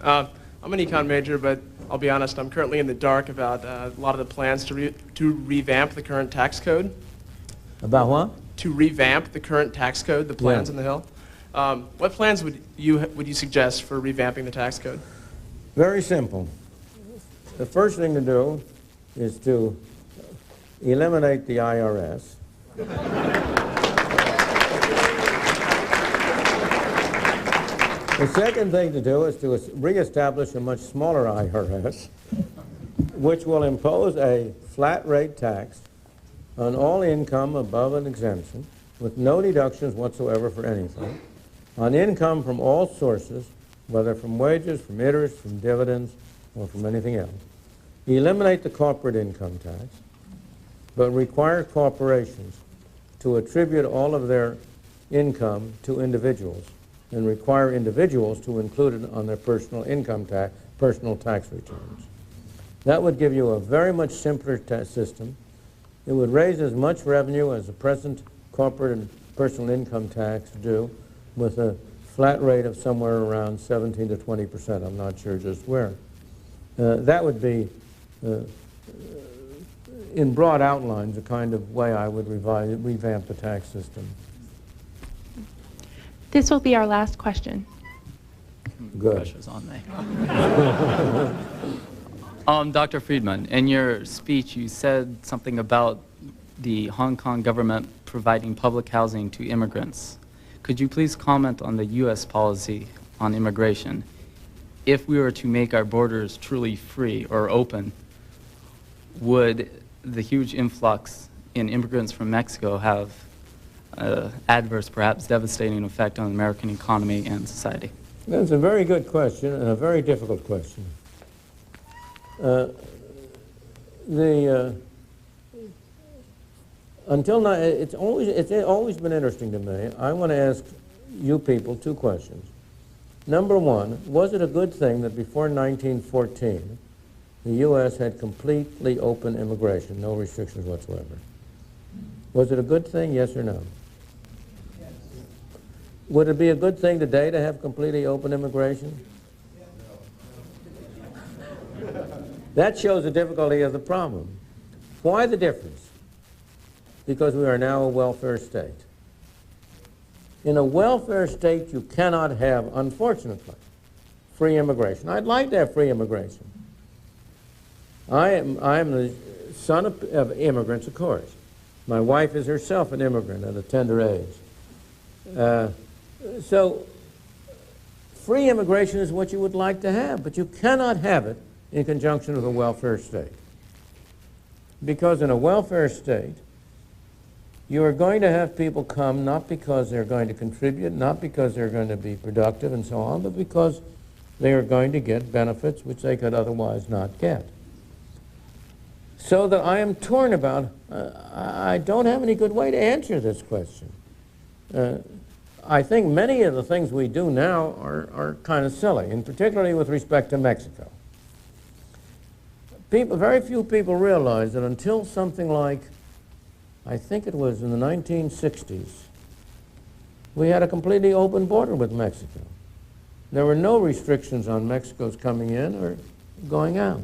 I'm an econ major, but I'll be honest, I'm currently in the dark about a lot of the plans to revamp the current tax code.
About what?
To revamp the current tax code, the plans on the Hill. What plans would you suggest for revamping the tax code?
Very simple. The first thing to do is to eliminate the IRS. The second thing to do is to reestablish a much smaller IRS, which will impose a flat rate tax on all income above an exemption, with no deductions whatsoever for anything, on income from all sources, whether from wages, from interest, from dividends, or from anything else. Eliminate the corporate income tax, but require corporations to attribute all of their income to individuals, and require individuals to include it on their personal income tax, personal tax returns. That would give you a very much simpler system. It would raise as much revenue as the present corporate and personal income tax do, with a flat rate of somewhere around 17 to 20%. I'm not sure just where. That would be, in broad outlines, the kind of way I would revamp the tax system.
This will be our last question.
Good.
Pressure's on me. Dr. Friedman, in your speech, you said something about the Hong Kong government providing public housing to immigrants. Could you please comment on the U.S. policy on immigration? If we were to make our borders truly free or open, would the huge influx in immigrants from Mexico have adverse, perhaps devastating effect on the American economy and society?
That's a very good question and a very difficult question. Until now, it's always been interesting to me. I want to ask you people two questions. Number one, was it a good thing that before 1914 the U.S. had completely open immigration, no restrictions whatsoever? Was it a good thing, yes or no? Yes. Would it be a good thing today to have completely open immigration? That shows the difficulty of the problem. Why the difference? Because we are now a welfare state. In a welfare state, you cannot have, unfortunately, free immigration. I'd like to have free immigration. I am the son of immigrants, of course. My wife is herself an immigrant at a tender age. So free immigration is what you would like to have, but you cannot have it in conjunction with a welfare state. Because in a welfare state, you are going to have people come not because they're going to contribute, not because they're going to be productive and so on, but because they are going to get benefits which they could otherwise not get. So that I am torn about, I don't have any good way to answer this question. I think many of the things we do now are kind of silly, and particularly with respect to Mexico. Very few people realize that until something like, I think it was in the 1960s, we had a completely open border with Mexico. There were no restrictions on Mexico's coming in or going out.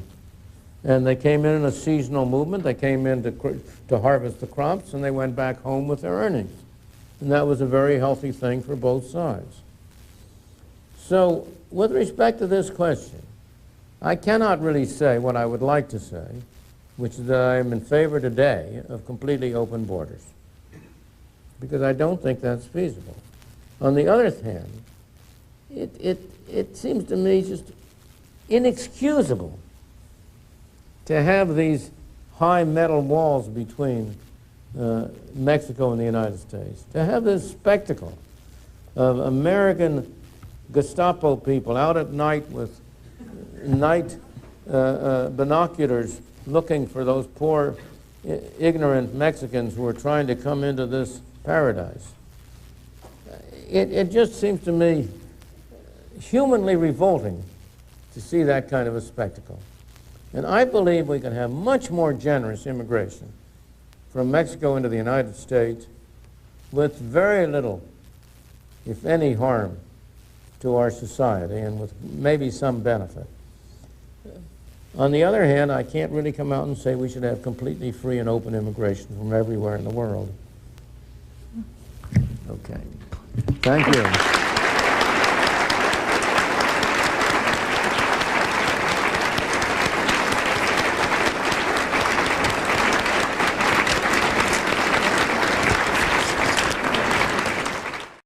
And they came in a seasonal movement. They came in to harvest the crops, and they went back home with their earnings. And that was a very healthy thing for both sides. So with respect to this question, I cannot really say what I would like to say, which is that I am in favor today of completely open borders, because I don't think that's feasible. On the other hand, it seems to me just inexcusable to have these high metal walls between Mexico and the United States, to have this spectacle of American Gestapo people out at night with night binoculars looking for those poor, ignorant Mexicans who are trying to come into this paradise. It just seems to me humanly revolting to see that kind of a spectacle. And I believe we can have much more generous immigration from Mexico into the United States with very little, if any, harm to our society and with maybe some benefit. On the other hand, I can't really come out and say we should have completely free and open immigration from everywhere in the world. Okay. Thank you.